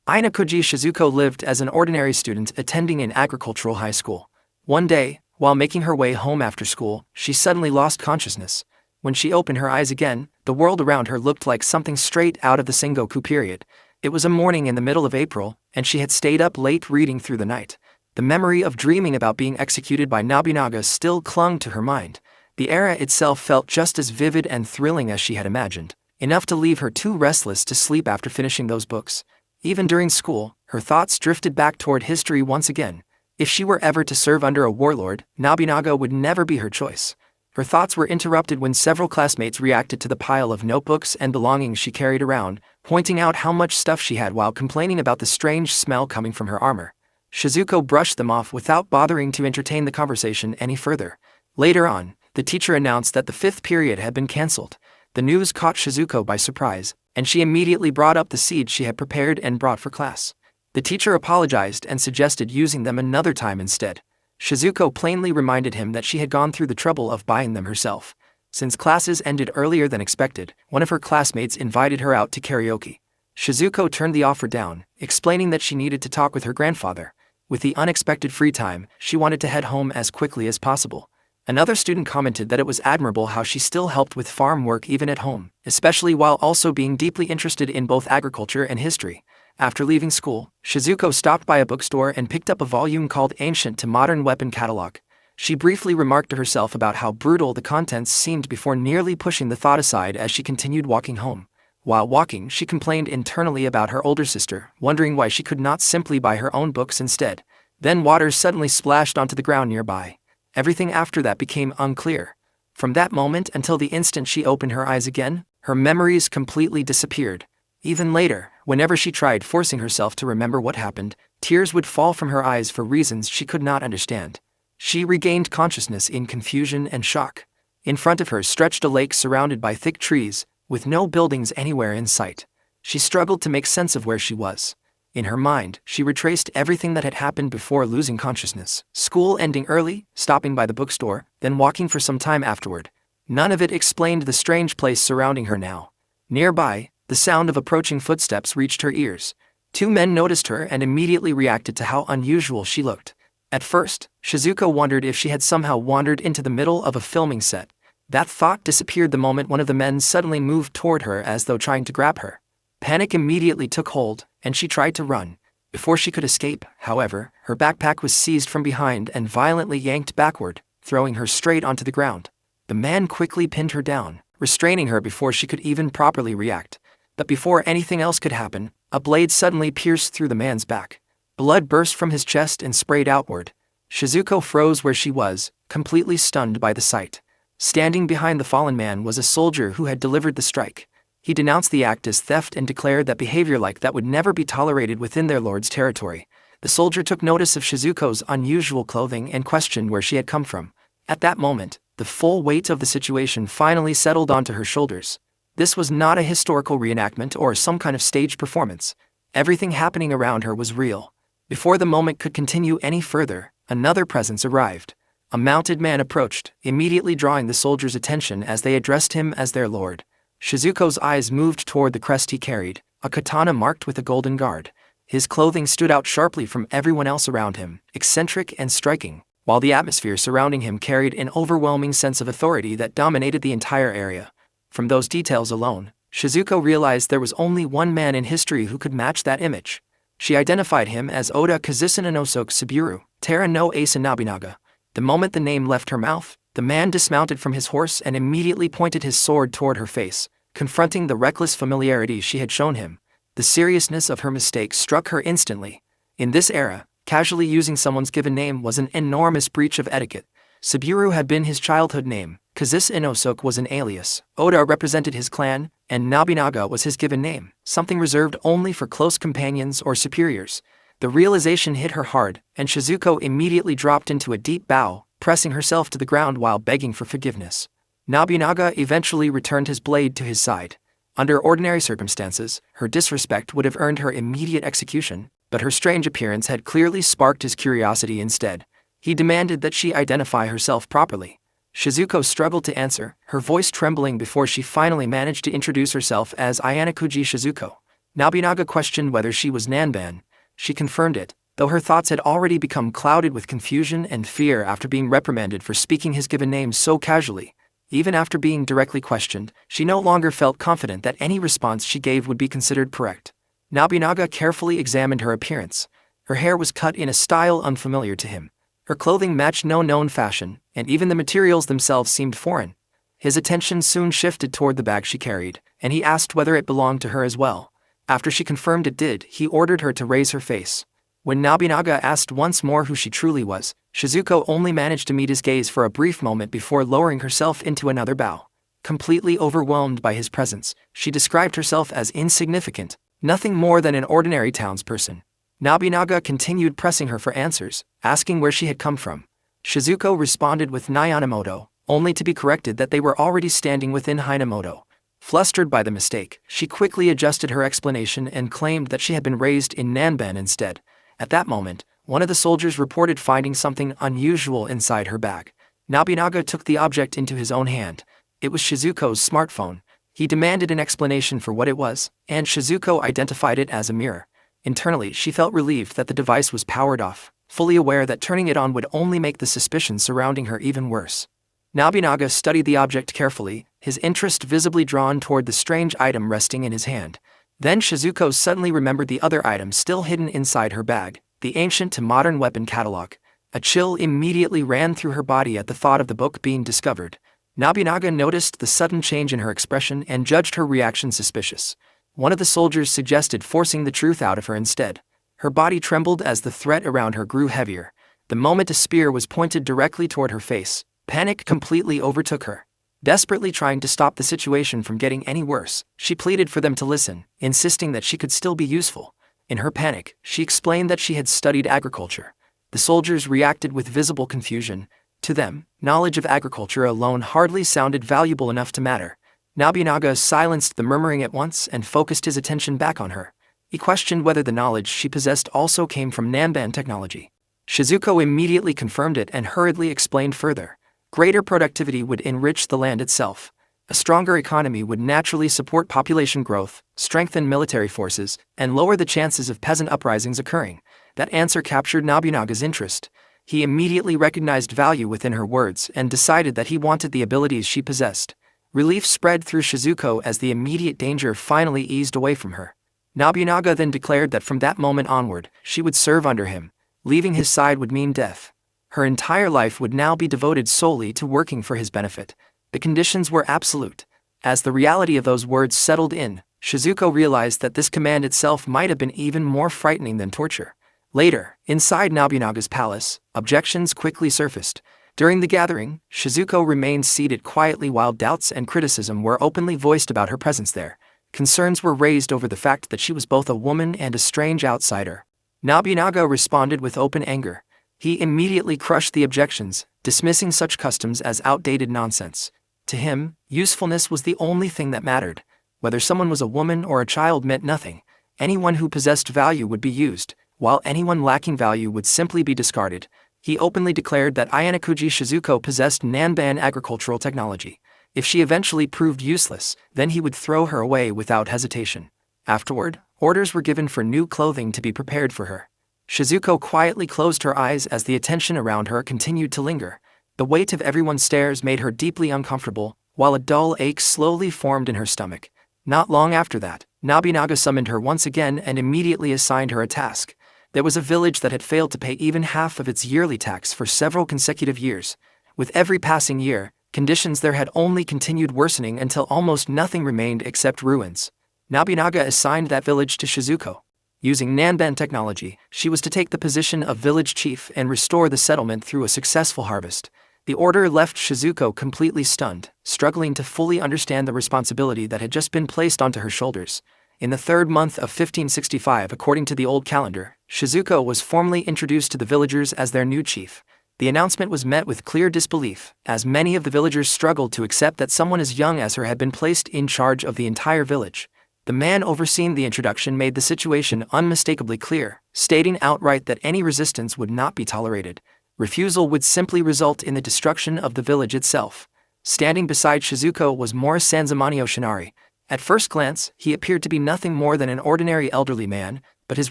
Ainakuji Shizuko lived as an ordinary student attending an agricultural high school. One day, while making her way home after school, she suddenly lost consciousness. When she opened her eyes again, the world around her looked like something straight out of the Sengoku period. It was a morning in the middle of April, and she had stayed up late reading through the night. The memory of dreaming about being executed by Nobunaga still clung to her mind. The era itself felt just as vivid and thrilling as she had imagined, enough to leave her too restless to sleep after finishing those books. Even during school, her thoughts drifted back toward history once again. If she were ever to serve under a warlord, Nobunaga would never be her choice. Her thoughts were interrupted when several classmates reacted to the pile of notebooks and belongings she carried around, pointing out how much stuff she had while complaining about the strange smell coming from her armor. Shizuko brushed them off without bothering to entertain the conversation any further. Later on, the teacher announced that the 5th period had been cancelled. The news caught Shizuko by surprise, and she immediately brought up the seeds she had prepared and brought for class. The teacher apologized and suggested using them another time instead. Shizuko plainly reminded him that she had gone through the trouble of buying them herself. Since classes ended earlier than expected, one of her classmates invited her out to karaoke. Shizuko turned the offer down, explaining that she needed to talk with her grandfather. With the unexpected free time, she wanted to head home as quickly as possible. Another student commented that it was admirable how she still helped with farm work even at home, especially while also being deeply interested in both agriculture and history. After leaving school, Shizuko stopped by a bookstore and picked up a volume called Ancient to Modern Weapon Catalog. She briefly remarked to herself about how brutal the contents seemed before nearly pushing the thought aside as she continued walking home. While walking, she complained internally about her older sister, wondering why she could not simply buy her own books instead. Then water suddenly splashed onto the ground nearby. Everything after that became unclear. From that moment until the instant she opened her eyes again, her memories completely disappeared. Even later, whenever she tried forcing herself to remember what happened, tears would fall from her eyes for reasons she could not understand. She regained consciousness in confusion and shock. In front of her stretched a lake surrounded by thick trees, with no buildings anywhere in sight. She struggled to make sense of where she was. In her mind, she retraced everything that had happened before losing consciousness. School ending early, stopping by the bookstore, then walking for some time afterward. None of it explained the strange place surrounding her now. Nearby, the sound of approaching footsteps reached her ears. 2 men noticed her and immediately reacted to how unusual she looked. At first, Shizuko wondered if she had somehow wandered into the middle of a filming set. That thought disappeared the moment one of the men suddenly moved toward her as though trying to grab her. Panic immediately took hold, and she tried to run. Before she could escape, however, her backpack was seized from behind and violently yanked backward, throwing her straight onto the ground. The man quickly pinned her down, restraining her before she could even properly react. But before anything else could happen, a blade suddenly pierced through the man's back. Blood burst from his chest and sprayed outward. Shizuko froze where she was, completely stunned by the sight. Standing behind the fallen man was a soldier who had delivered the strike. He denounced the act as theft and declared that behavior like that would never be tolerated within their lord's territory. The soldier took notice of Shizuko's unusual clothing and questioned where she had come from. At that moment, the full weight of the situation finally settled onto her shoulders. This was not a historical reenactment or some kind of staged performance. Everything happening around her was real. Before the moment could continue any further, another presence arrived. A mounted man approached, immediately drawing the soldiers' attention as they addressed him as their lord. Shizuko's eyes moved toward the crest he carried, a katana marked with a golden guard. His clothing stood out sharply from everyone else around him, eccentric and striking, while the atmosphere surrounding him carried an overwhelming sense of authority that dominated the entire area. From those details alone, Shizuko realized there was only one man in history who could match that image. She identified him as Oda Kazusanosoke Saburo, Terra no Asa Nobunaga. The moment the name left her mouth, the man dismounted from his horse and immediately pointed his sword toward her face, confronting the reckless familiarity she had shown him. The seriousness of her mistake struck her instantly. In this era, casually using someone's given name was an enormous breach of etiquette. Saburo had been his childhood name, Kazusanosoke was an alias, Oda represented his clan, and Nobunaga was his given name, something reserved only for close companions or superiors. The realization hit her hard, and Shizuko immediately dropped into a deep bow, pressing herself to the ground while begging for forgiveness. Nobunaga eventually returned his blade to his side. Under ordinary circumstances, her disrespect would have earned her immediate execution, but her strange appearance had clearly sparked his curiosity instead. He demanded that she identify herself properly. Shizuko struggled to answer, her voice trembling before she finally managed to introduce herself as Ayanakuji Shizuko. Nobunaga questioned whether she was Nanban. She confirmed it, though her thoughts had already become clouded with confusion and fear after being reprimanded for speaking his given name so casually. Even after being directly questioned, she no longer felt confident that any response she gave would be considered correct. Nobunaga carefully examined her appearance. Her hair was cut in a style unfamiliar to him. Her clothing matched no known fashion, and even the materials themselves seemed foreign. His attention soon shifted toward the bag she carried, and he asked whether it belonged to her as well. After she confirmed it did, he ordered her to raise her face. When Nobunaga asked once more who she truly was, Shizuko only managed to meet his gaze for a brief moment before lowering herself into another bow. Completely overwhelmed by his presence, she described herself as insignificant, nothing more than an ordinary townsperson. Nobunaga continued pressing her for answers, asking where she had come from. Shizuko responded with Nayanamoto, only to be corrected that they were already standing within Hinamoto. Flustered by the mistake, she quickly adjusted her explanation and claimed that she had been raised in Nanban instead. At that moment, one of the soldiers reported finding something unusual inside her bag. Nobunaga took the object into his own hand. It was Shizuko's smartphone. He demanded an explanation for what it was, and Shizuko identified it as a mirror. Internally, she felt relieved that the device was powered off, fully aware that turning it on would only make the suspicions surrounding her even worse. Nobunaga studied the object carefully, his interest visibly drawn toward the strange item resting in his hand. Then Shizuko suddenly remembered the other item still hidden inside her bag, the ancient to modern weapon catalog. A chill immediately ran through her body at the thought of the book being discovered. Nobunaga noticed the sudden change in her expression and judged her reaction suspicious. One of the soldiers suggested forcing the truth out of her instead. Her body trembled as the threat around her grew heavier. The moment a spear was pointed directly toward her face, panic completely overtook her. Desperately trying to stop the situation from getting any worse, she pleaded for them to listen, insisting that she could still be useful. In her panic, she explained that she had studied agriculture. The soldiers reacted with visible confusion. To them, knowledge of agriculture alone hardly sounded valuable enough to matter. Nobunaga silenced the murmuring at once and focused his attention back on her. He questioned whether the knowledge she possessed also came from Nanban technology. Shizuko immediately confirmed it and hurriedly explained further. Greater productivity would enrich the land itself. A stronger economy would naturally support population growth, strengthen military forces, and lower the chances of peasant uprisings occurring. That answer captured Nobunaga's interest. He immediately recognized value within her words and decided that he wanted the abilities she possessed. Relief spread through Shizuko as the immediate danger finally eased away from her. Nobunaga then declared that from that moment onward, she would serve under him. Leaving his side would mean death. Her entire life would now be devoted solely to working for his benefit. The conditions were absolute. As the reality of those words settled in, Shizuko realized that this command itself might have been even more frightening than torture. Later, inside Nobunaga's palace, objections quickly surfaced. During the gathering, Shizuko remained seated quietly while doubts and criticism were openly voiced about her presence there. Concerns were raised over the fact that she was both a woman and a strange outsider. Nobunaga responded with open anger. He immediately crushed the objections, dismissing such customs as outdated nonsense. To him, usefulness was the only thing that mattered. Whether someone was a woman or a child meant nothing. Anyone who possessed value would be used, while anyone lacking value would simply be discarded. He openly declared that Ayanokuji Shizuko possessed Nanban agricultural technology. If she eventually proved useless, then he would throw her away without hesitation. Afterward, orders were given for new clothing to be prepared for her. Shizuko quietly closed her eyes as the attention around her continued to linger. The weight of everyone's stares made her deeply uncomfortable, while a dull ache slowly formed in her stomach. Not long after that, Nobunaga summoned her once again and immediately assigned her a task. There was a village that had failed to pay even half of its yearly tax for several consecutive years. With every passing year, conditions there had only continued worsening until almost nothing remained except ruins. Nobunaga assigned that village to Shizuko. Using Nanban technology, she was to take the position of village chief and restore the settlement through a successful harvest. The order left Shizuko completely stunned, struggling to fully understand the responsibility that had just been placed onto her shoulders. In the third month of 1565 according to the old calendar, Shizuko was formally introduced to the villagers as their new chief. The announcement was met with clear disbelief, as many of the villagers struggled to accept that someone as young as her had been placed in charge of the entire village. The man overseeing the introduction made the situation unmistakably clear, stating outright that any resistance would not be tolerated. Refusal would simply result in the destruction of the village itself. Standing beside Shizuko was Morris Sanzamanyo Shinari. At first glance, he appeared to be nothing more than an ordinary elderly man, but his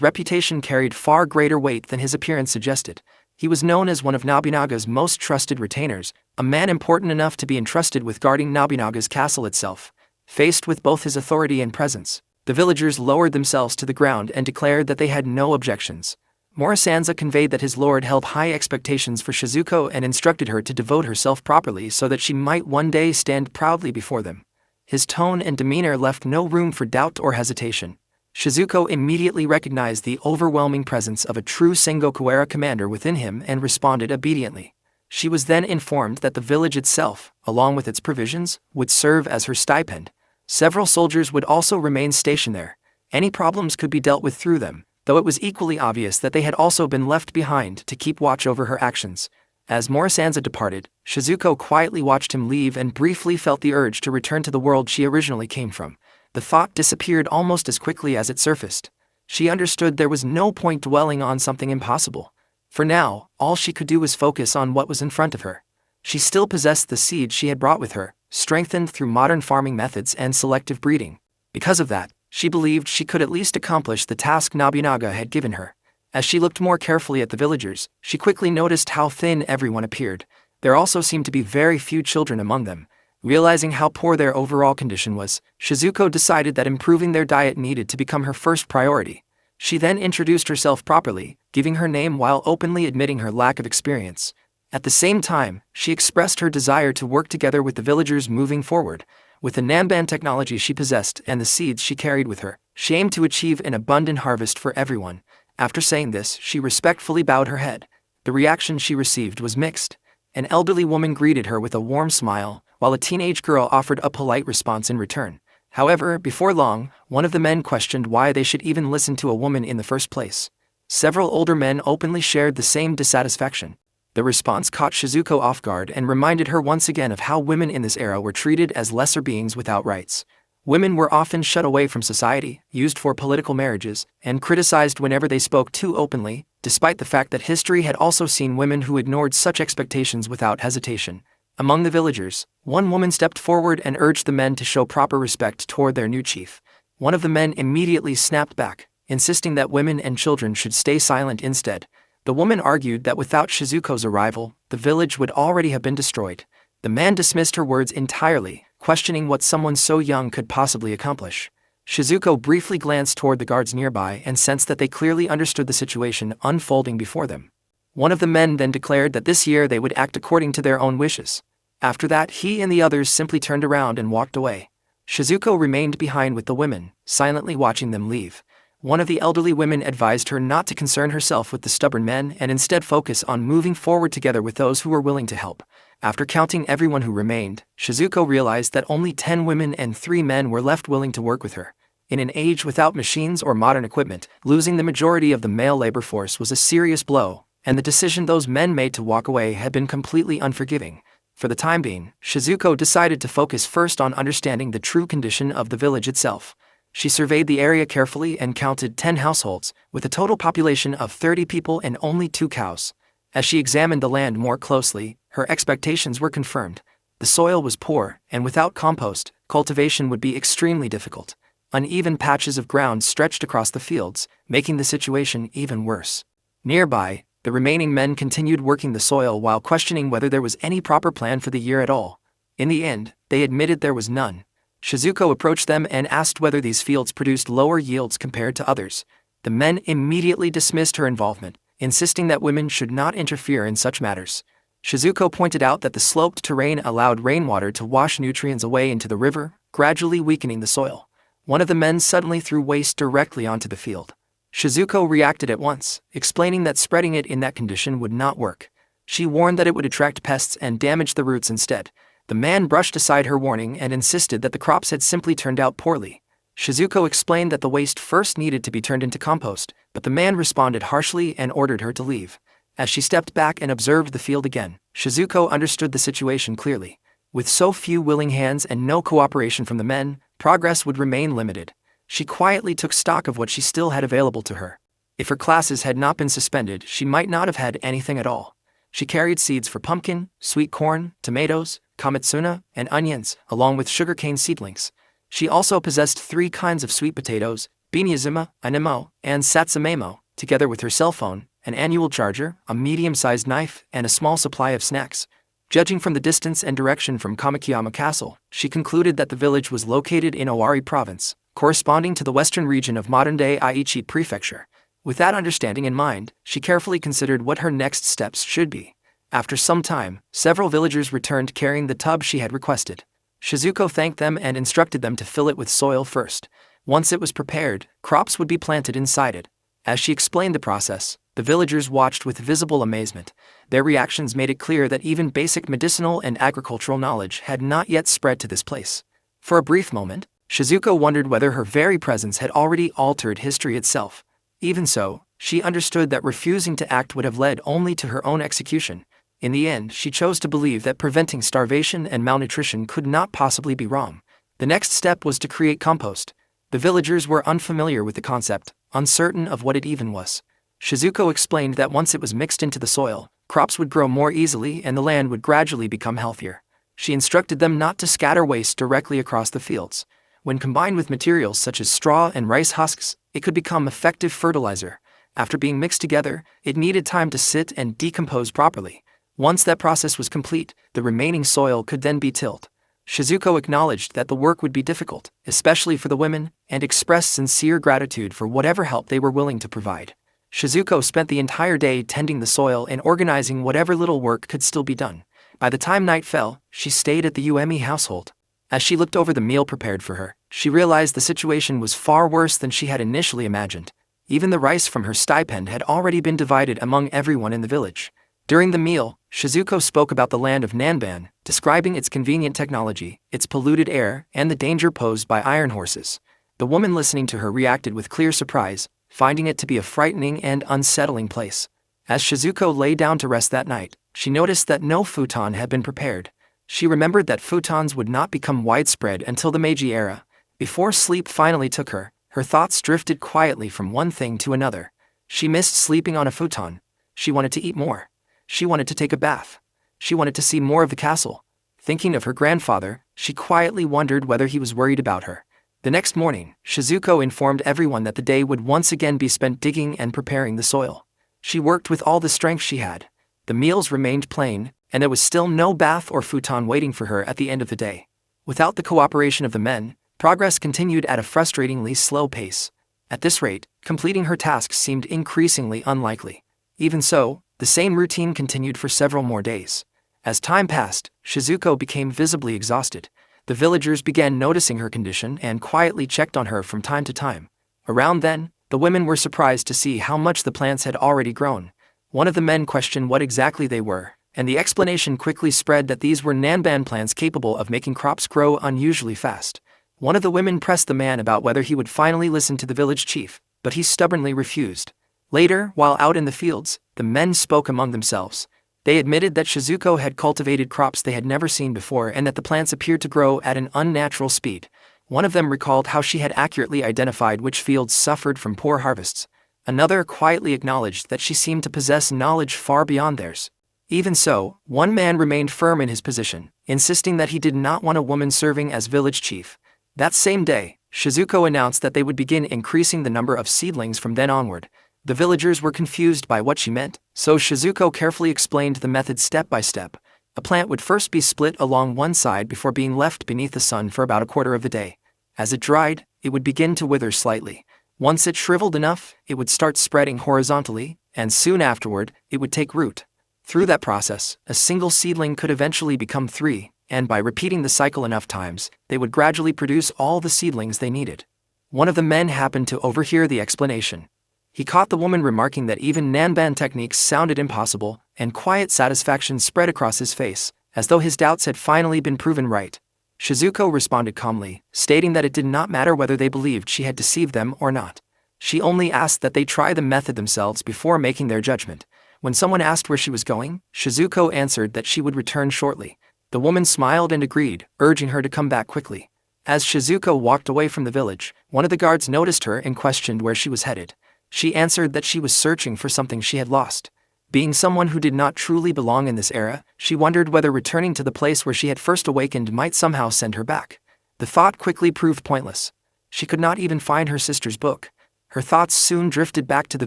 reputation carried far greater weight than his appearance suggested. He was known as one of Nobunaga's most trusted retainers, a man important enough to be entrusted with guarding Nobunaga's castle itself. Faced with both his authority and presence, the villagers lowered themselves to the ground and declared that they had no objections. Morisanza conveyed that his lord held high expectations for Shizuko and instructed her to devote herself properly so that she might one day stand proudly before them. His tone and demeanor left no room for doubt or hesitation. Shizuko immediately recognized the overwhelming presence of a true Sengoku-era commander within him and responded obediently. She was then informed that the village itself, along with its provisions, would serve as her stipend. Several soldiers would also remain stationed there. Any problems could be dealt with through them, though it was equally obvious that they had also been left behind to keep watch over her actions. As Morisanza departed, Shizuko quietly watched him leave and briefly felt the urge to return to the world she originally came from. The thought disappeared almost as quickly as it surfaced. She understood there was no point dwelling on something impossible. For now, all she could do was focus on what was in front of her. She still possessed the seeds she had brought with her, strengthened through modern farming methods and selective breeding. Because of that, she believed she could at least accomplish the task Nobunaga had given her. As she looked more carefully at the villagers, she quickly noticed how thin everyone appeared. There also seemed to be very few children among them. Realizing how poor their overall condition was, Shizuko decided that improving their diet needed to become her first priority. She then introduced herself properly, giving her name while openly admitting her lack of experience. At the same time, she expressed her desire to work together with the villagers moving forward. With the Namban technology she possessed and the seeds she carried with her, she aimed to achieve an abundant harvest for everyone. After saying this, she respectfully bowed her head. The reaction she received was mixed. An elderly woman greeted her with a warm smile, while a teenage girl offered a polite response in return. However, before long, one of the men questioned why they should even listen to a woman in the first place. Several older men openly shared the same dissatisfaction. The response caught Shizuko off guard and reminded her once again of how women in this era were treated as lesser beings without rights. Women were often shut away from society, used for political marriages, and criticized whenever they spoke too openly, despite the fact that history had also seen women who ignored such expectations without hesitation. Among the villagers, one woman stepped forward and urged the men to show proper respect toward their new chief. One of the men immediately snapped back, insisting that women and children should stay silent instead. The woman argued that without Shizuko's arrival, the village would already have been destroyed. The man dismissed her words entirely, questioning what someone so young could possibly accomplish. Shizuko briefly glanced toward the guards nearby and sensed that they clearly understood the situation unfolding before them. One of the men then declared that this year they would act according to their own wishes. After that, he and the others simply turned around and walked away. Shizuko remained behind with the women, silently watching them leave. One of the elderly women advised her not to concern herself with the stubborn men and instead focus on moving forward together with those who were willing to help. After counting everyone who remained, Shizuko realized that only 10 women and 3 men were left willing to work with her. In an age without machines or modern equipment, losing the majority of the male labor force was a serious blow, and the decision those men made to walk away had been completely unforgiving. For the time being, Shizuko decided to focus first on understanding the true condition of the village itself. She surveyed the area carefully and counted 10 households, with a total population of 30 people and only 2 cows. As she examined the land more closely, her expectations were confirmed. The soil was poor, and without compost, cultivation would be extremely difficult. Uneven patches of ground stretched across the fields, making the situation even worse. Nearby, the remaining men continued working the soil while questioning whether there was any proper plan for the year at all. In the end, they admitted there was none. Shizuko approached them and asked whether these fields produced lower yields compared to others. The men immediately dismissed her involvement, insisting that women should not interfere in such matters. Shizuko pointed out that the sloped terrain allowed rainwater to wash nutrients away into the river, gradually weakening the soil. One of the men suddenly threw waste directly onto the field. Shizuko reacted at once, explaining that spreading it in that condition would not work. She warned that it would attract pests and damage the roots instead. The man brushed aside her warning and insisted that the crops had simply turned out poorly. Shizuko explained that the waste first needed to be turned into compost, but the man responded harshly and ordered her to leave. As she stepped back and observed the field again, Shizuko understood the situation clearly. With so few willing hands and no cooperation from the men, progress would remain limited. She quietly took stock of what she still had available to her. If her classes had not been suspended, she might not have had anything at all. She carried seeds for pumpkin, sweet corn, tomatoes, kamitsuna, and onions, along with sugarcane seedlings. She also possessed 3 kinds of sweet potatoes, binyazuma, anemo, and satsumaimo, together with her cell phone, an annual charger, a medium-sized knife, and a small supply of snacks. Judging from the distance and direction from Kamakiyama Castle, she concluded that the village was located in Owari Province, corresponding to the western region of modern-day Aichi Prefecture. With that understanding in mind, she carefully considered what her next steps should be. After some time, several villagers returned carrying the tub she had requested. Shizuko thanked them and instructed them to fill it with soil first. Once it was prepared, crops would be planted inside it. As she explained the process, the villagers watched with visible amazement. Their reactions made it clear that even basic medicinal and agricultural knowledge had not yet spread to this place. For a brief moment, Shizuko wondered whether her very presence had already altered history itself. Even so, she understood that refusing to act would have led only to her own execution. In the end, she chose to believe that preventing starvation and malnutrition could not possibly be wrong. The next step was to create compost. The villagers were unfamiliar with the concept, uncertain of what it even was. Shizuko explained that once it was mixed into the soil, crops would grow more easily and the land would gradually become healthier. She instructed them not to scatter waste directly across the fields. When combined with materials such as straw and rice husks, it could become effective fertilizer. After being mixed together, it needed time to sit and decompose properly. Once that process was complete, the remaining soil could then be tilled. Shizuko acknowledged that the work would be difficult, especially for the women, and expressed sincere gratitude for whatever help they were willing to provide. Shizuko spent the entire day tending the soil and organizing whatever little work could still be done. By the time night fell, she stayed at the Uemi household. As she looked over the meal prepared for her, she realized the situation was far worse than she had initially imagined. Even the rice from her stipend had already been divided among everyone in the village. During the meal, Shizuko spoke about the land of Nanban, describing its convenient technology, its polluted air, and the danger posed by iron horses. The woman listening to her reacted with clear surprise, finding it to be a frightening and unsettling place. As Shizuko lay down to rest that night, she noticed that no futon had been prepared. She remembered that futons would not become widespread until the Meiji era. Before sleep finally took her, her thoughts drifted quietly from one thing to another. She missed sleeping on a futon. She wanted to eat more. She wanted to take a bath. She wanted to see more of the castle. Thinking of her grandfather, she quietly wondered whether he was worried about her. The next morning, Shizuko informed everyone that the day would once again be spent digging and preparing the soil. She worked with all the strength she had. The meals remained plain, and there was still no bath or futon waiting for her at the end of the day. Without the cooperation of the men, progress continued at a frustratingly slow pace. At this rate, completing her tasks seemed increasingly unlikely. Even so, the same routine continued for several more days. As time passed, Shizuko became visibly exhausted. The villagers began noticing her condition and quietly checked on her from time to time. Around then, the women were surprised to see how much the plants had already grown. One of the men questioned what exactly they were, and the explanation quickly spread that these were Nanban plants capable of making crops grow unusually fast. One of the women pressed the man about whether he would finally listen to the village chief, but he stubbornly refused. Later, while out in the fields, the men spoke among themselves. They admitted that Shizuko had cultivated crops they had never seen before and that the plants appeared to grow at an unnatural speed. One of them recalled how she had accurately identified which fields suffered from poor harvests. Another quietly acknowledged that she seemed to possess knowledge far beyond theirs. Even so, one man remained firm in his position, insisting that he did not want a woman serving as village chief. That same day, Shizuko announced that they would begin increasing the number of seedlings from then onward. The villagers were confused by what she meant, so Shizuko carefully explained the method step by step. A plant would first be split along one side before being left beneath the sun for about a quarter of the day. As it dried, it would begin to wither slightly. Once it shriveled enough, it would start spreading horizontally, and soon afterward, it would take root. Through that process, a single seedling could eventually become 3, and by repeating the cycle enough times, they would gradually produce all the seedlings they needed. One of the men happened to overhear the explanation. He caught the woman remarking that even Nanban techniques sounded impossible, and quiet satisfaction spread across his face, as though his doubts had finally been proven right. Shizuko responded calmly, stating that it did not matter whether they believed she had deceived them or not. She only asked that they try the method themselves before making their judgment. When someone asked where she was going, Shizuko answered that she would return shortly. The woman smiled and agreed, urging her to come back quickly. As Shizuko walked away from the village, one of the guards noticed her and questioned where she was headed. She answered that she was searching for something she had lost. Being someone who did not truly belong in this era, she wondered whether returning to the place where she had first awakened might somehow send her back. The thought quickly proved pointless. She could not even find her sister's book. Her thoughts soon drifted back to the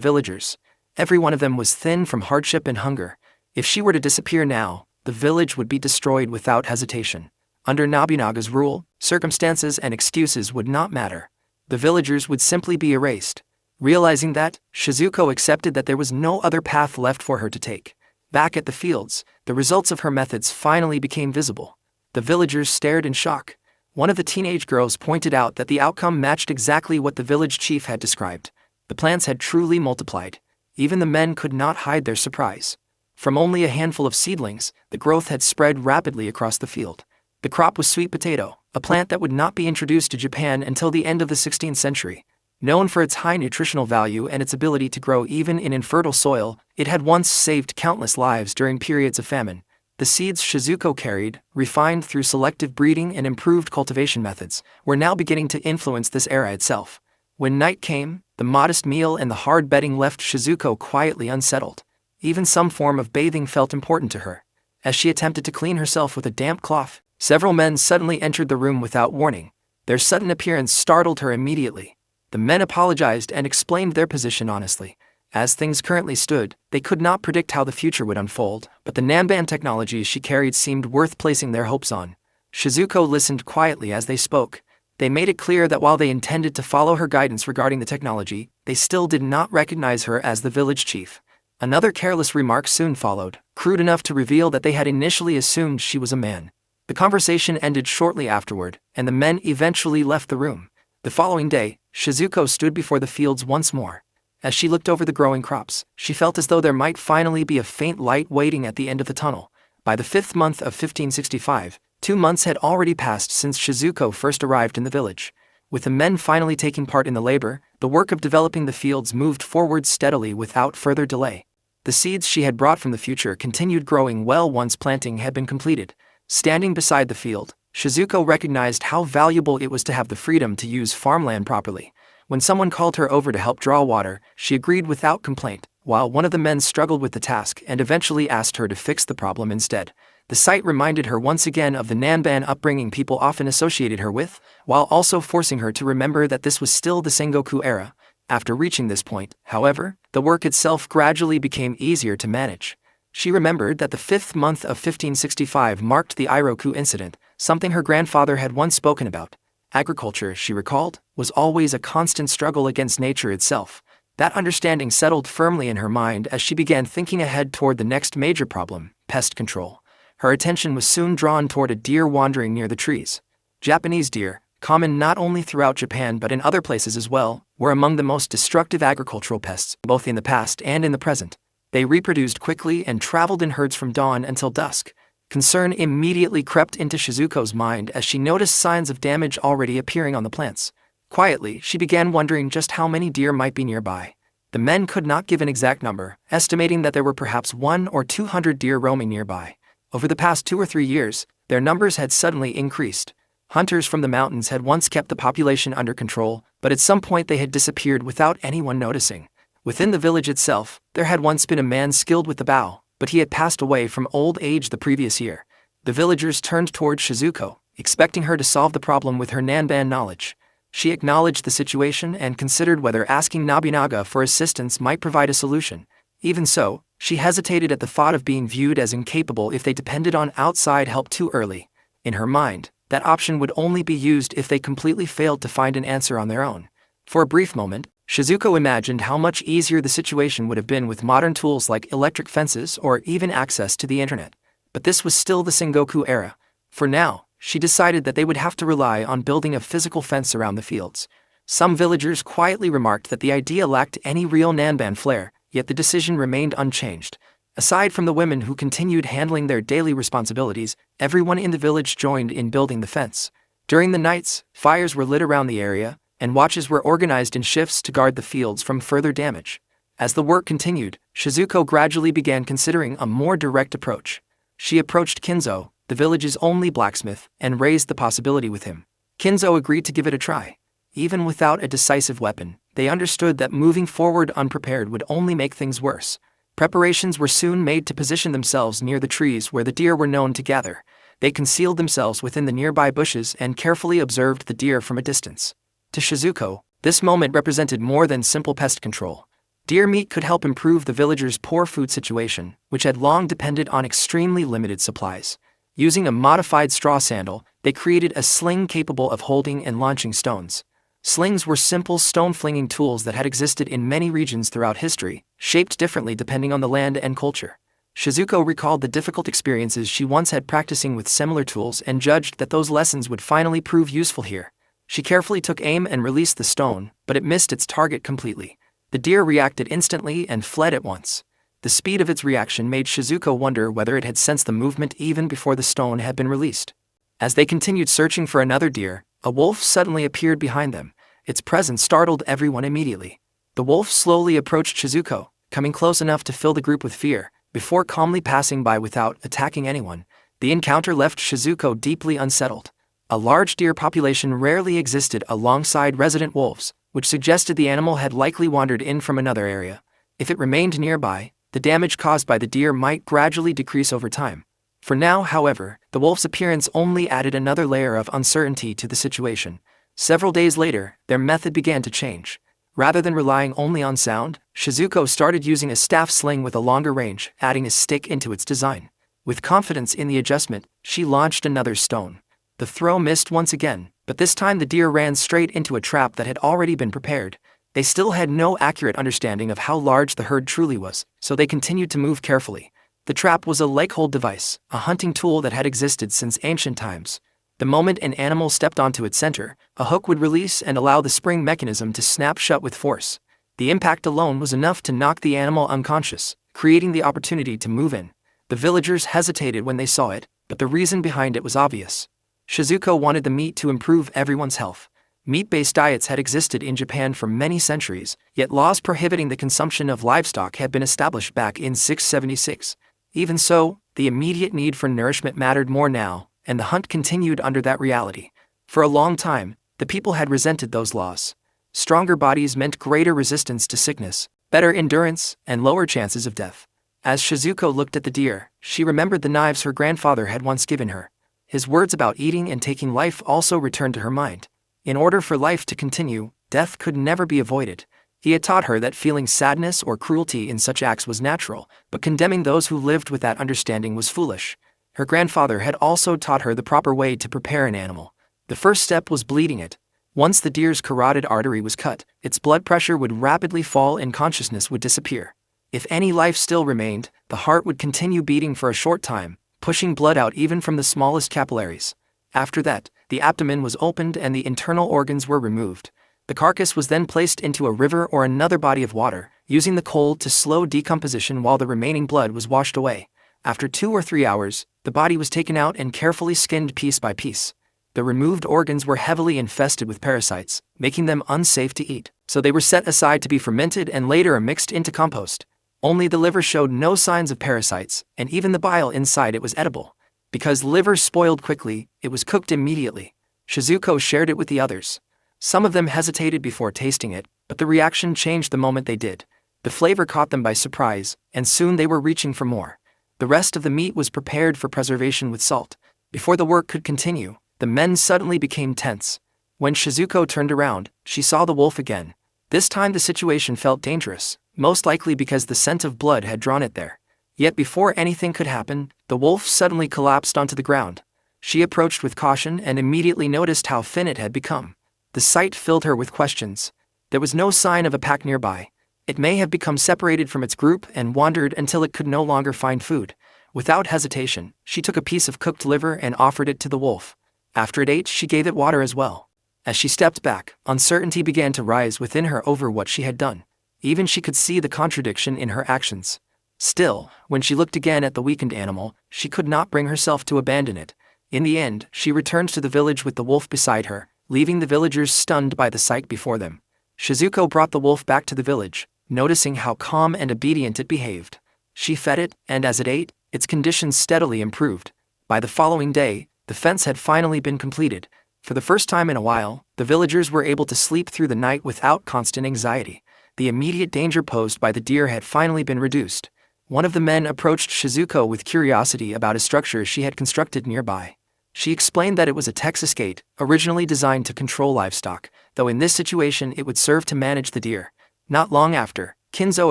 villagers. Every one of them was thin from hardship and hunger. If she were to disappear now, the village would be destroyed without hesitation. Under Nobunaga's rule, circumstances and excuses would not matter. The villagers would simply be erased. Realizing that, Shizuko accepted that there was no other path left for her to take. Back at the fields, the results of her methods finally became visible. The villagers stared in shock. One of the teenage girls pointed out that the outcome matched exactly what the village chief had described. The plants had truly multiplied. Even the men could not hide their surprise. From only a handful of seedlings, the growth had spread rapidly across the field. The crop was sweet potato, a plant that would not be introduced to Japan until the end of the 16th century. Known for its high nutritional value and its ability to grow even in infertile soil, it had once saved countless lives during periods of famine. The seeds Shizuko carried, refined through selective breeding and improved cultivation methods, were now beginning to influence this era itself. When night came, the modest meal and the hard bedding left Shizuko quietly unsettled. Even some form of bathing felt important to her. As she attempted to clean herself with a damp cloth, several men suddenly entered the room without warning. Their sudden appearance startled her immediately. The men apologized and explained their position honestly. As things currently stood, they could not predict how the future would unfold, but the Nanban technologies she carried seemed worth placing their hopes on. Shizuko listened quietly as they spoke. They made it clear that while they intended to follow her guidance regarding the technology, they still did not recognize her as the village chief. Another careless remark soon followed, crude enough to reveal that they had initially assumed she was a man. The conversation ended shortly afterward, and the men eventually left the room. The following day, Shizuko stood before the fields once more. As she looked over the growing crops, she felt as though there might finally be a faint light waiting at the end of the tunnel. By the 5th month of 1565, 2 months had already passed since Shizuko first arrived in the village. With the men finally taking part in the labor, the work of developing the fields moved forward steadily without further delay. The seeds she had brought from the future continued growing well once planting had been completed. Standing beside the field, Shizuko recognized how valuable it was to have the freedom to use farmland properly. When someone called her over to help draw water, she agreed without complaint, while one of the men struggled with the task and eventually asked her to fix the problem instead. The sight reminded her once again of the Nanban upbringing people often associated her with, while also forcing her to remember that this was still the Sengoku era. After reaching this point, however, the work itself gradually became easier to manage. She remembered that the 5th month of 1565 marked the Iroku incident, something her grandfather had once spoken about. Agriculture, she recalled, was always a constant struggle against nature itself. That understanding settled firmly in her mind as she began thinking ahead toward the next major problem, pest control. Her attention was soon drawn toward a deer wandering near the trees. Japanese deer, common not only throughout Japan but in other places as well, were among the most destructive agricultural pests, both in the past and in the present. They reproduced quickly and traveled in herds from dawn until dusk. Concern immediately crept into Shizuko's mind as she noticed signs of damage already appearing on the plants. Quietly, she began wondering just how many deer might be nearby. The men could not give an exact number, estimating that there were perhaps 100 or 200 deer roaming nearby. Over the past 2 or 3 years, their numbers had suddenly increased. Hunters from the mountains had once kept the population under control, but at some point they had disappeared without anyone noticing. Within the village itself, there had once been a man skilled with the bow, but he had passed away from old age the previous year. The villagers turned toward Shizuko, expecting her to solve the problem with her Nanban knowledge. She acknowledged the situation and considered whether asking Nobunaga for assistance might provide a solution. Even so, she hesitated at the thought of being viewed as incapable if they depended on outside help too early. In her mind, that option would only be used if they completely failed to find an answer on their own. For a brief moment, Shizuko imagined how much easier the situation would have been with modern tools like electric fences or even access to the internet. But this was still the Sengoku era. For now, she decided that they would have to rely on building a physical fence around the fields. Some villagers quietly remarked that the idea lacked any real Nanban flair, yet the decision remained unchanged. Aside from the women who continued handling their daily responsibilities, everyone in the village joined in building the fence. During the nights, fires were lit around the area, and watches were organized in shifts to guard the fields from further damage. As the work continued, Shizuko gradually began considering a more direct approach. She approached Kinzo, the village's only blacksmith, and raised the possibility with him. Kinzo agreed to give it a try. Even without a decisive weapon, they understood that moving forward unprepared would only make things worse. Preparations were soon made to position themselves near the trees where the deer were known to gather. They concealed themselves within the nearby bushes and carefully observed the deer from a distance. To Shizuko, this moment represented more than simple pest control. Deer meat could help improve the villagers' poor food situation, which had long depended on extremely limited supplies. Using a modified straw sandal, they created a sling capable of holding and launching stones. Slings were simple stone-flinging tools that had existed in many regions throughout history, shaped differently depending on the land and culture. Shizuko recalled the difficult experiences she once had practicing with similar tools and judged that those lessons would finally prove useful here. She carefully took aim and released the stone, but it missed its target completely. The deer reacted instantly and fled at once. The speed of its reaction made Shizuko wonder whether it had sensed the movement even before the stone had been released. As they continued searching for another deer, a wolf suddenly appeared behind them. Its presence startled everyone immediately. The wolf slowly approached Shizuko, coming close enough to fill the group with fear, before calmly passing by without attacking anyone. The encounter left Shizuko deeply unsettled. A large deer population rarely existed alongside resident wolves, which suggested the animal had likely wandered in from another area. If it remained nearby, the damage caused by the deer might gradually decrease over time. For now, however, the wolf's appearance only added another layer of uncertainty to the situation. Several days later, their method began to change. Rather than relying only on sound, Shizuko started using a staff sling with a longer range, adding a stick into its design. With confidence in the adjustment, she launched another stone. The throw missed once again, but this time the deer ran straight into a trap that had already been prepared. They still had no accurate understanding of how large the herd truly was, so they continued to move carefully. The trap was a leg-hold device, a hunting tool that had existed since ancient times. The moment an animal stepped onto its center, a hook would release and allow the spring mechanism to snap shut with force. The impact alone was enough to knock the animal unconscious, creating the opportunity to move in. The villagers hesitated when they saw it, but the reason behind it was obvious. Shizuko wanted the meat to improve everyone's health. Meat-based diets had existed in Japan for many centuries, yet laws prohibiting the consumption of livestock had been established back in 676. Even so, the immediate need for nourishment mattered more now, and the hunt continued under that reality. For a long time, the people had resented those laws. Stronger bodies meant greater resistance to sickness, better endurance, and lower chances of death. As Shizuko looked at the deer, she remembered the knives her grandfather had once given her. His words about eating and taking life also returned to her mind. In order for life to continue, death could never be avoided. He had taught her that feeling sadness or cruelty in such acts was natural, but condemning those who lived with that understanding was foolish. Her grandfather had also taught her the proper way to prepare an animal. The first step was bleeding it. Once the deer's carotid artery was cut, its blood pressure would rapidly fall and consciousness would disappear. If any life still remained, the heart would continue beating for a short time, pushing blood out even from the smallest capillaries. After that, the abdomen was opened and the internal organs were removed. The carcass was then placed into a river or another body of water, using the cold to slow decomposition while the remaining blood was washed away. After 2 or 3 hours, the body was taken out and carefully skinned piece by piece. The removed organs were heavily infested with parasites, making them unsafe to eat, so they were set aside to be fermented and later mixed into compost. Only the liver showed no signs of parasites, and even the bile inside it was edible. Because liver spoiled quickly, it was cooked immediately. Shizuko shared it with the others. Some of them hesitated before tasting it, but the reaction changed the moment they did. The flavor caught them by surprise, and soon they were reaching for more. The rest of the meat was prepared for preservation with salt. Before the work could continue, the men suddenly became tense. When Shizuko turned around, she saw the wolf again. This time the situation felt dangerous, most likely because the scent of blood had drawn it there. Yet before anything could happen, the wolf suddenly collapsed onto the ground. She approached with caution and immediately noticed how thin it had become. The sight filled her with questions. There was no sign of a pack nearby. It may have become separated from its group and wandered until it could no longer find food. Without hesitation, she took a piece of cooked liver and offered it to the wolf. After it ate, she gave it water as well. As she stepped back, uncertainty began to rise within her over what she had done. Even she could see the contradiction in her actions. Still, when she looked again at the weakened animal, she could not bring herself to abandon it. In the end, she returned to the village with the wolf beside her, leaving the villagers stunned by the sight before them. Shizuko brought the wolf back to the village, noticing how calm and obedient it behaved. She fed it, and as it ate, its conditions steadily improved. By the following day, the fence had finally been completed. For the first time in a while, the villagers were able to sleep through the night without constant anxiety. The immediate danger posed by the deer had finally been reduced. One of the men approached Shizuko with curiosity about a structure she had constructed nearby. She explained that it was a Texas gate, originally designed to control livestock, though in this situation it would serve to manage the deer. Not long after, Kinzo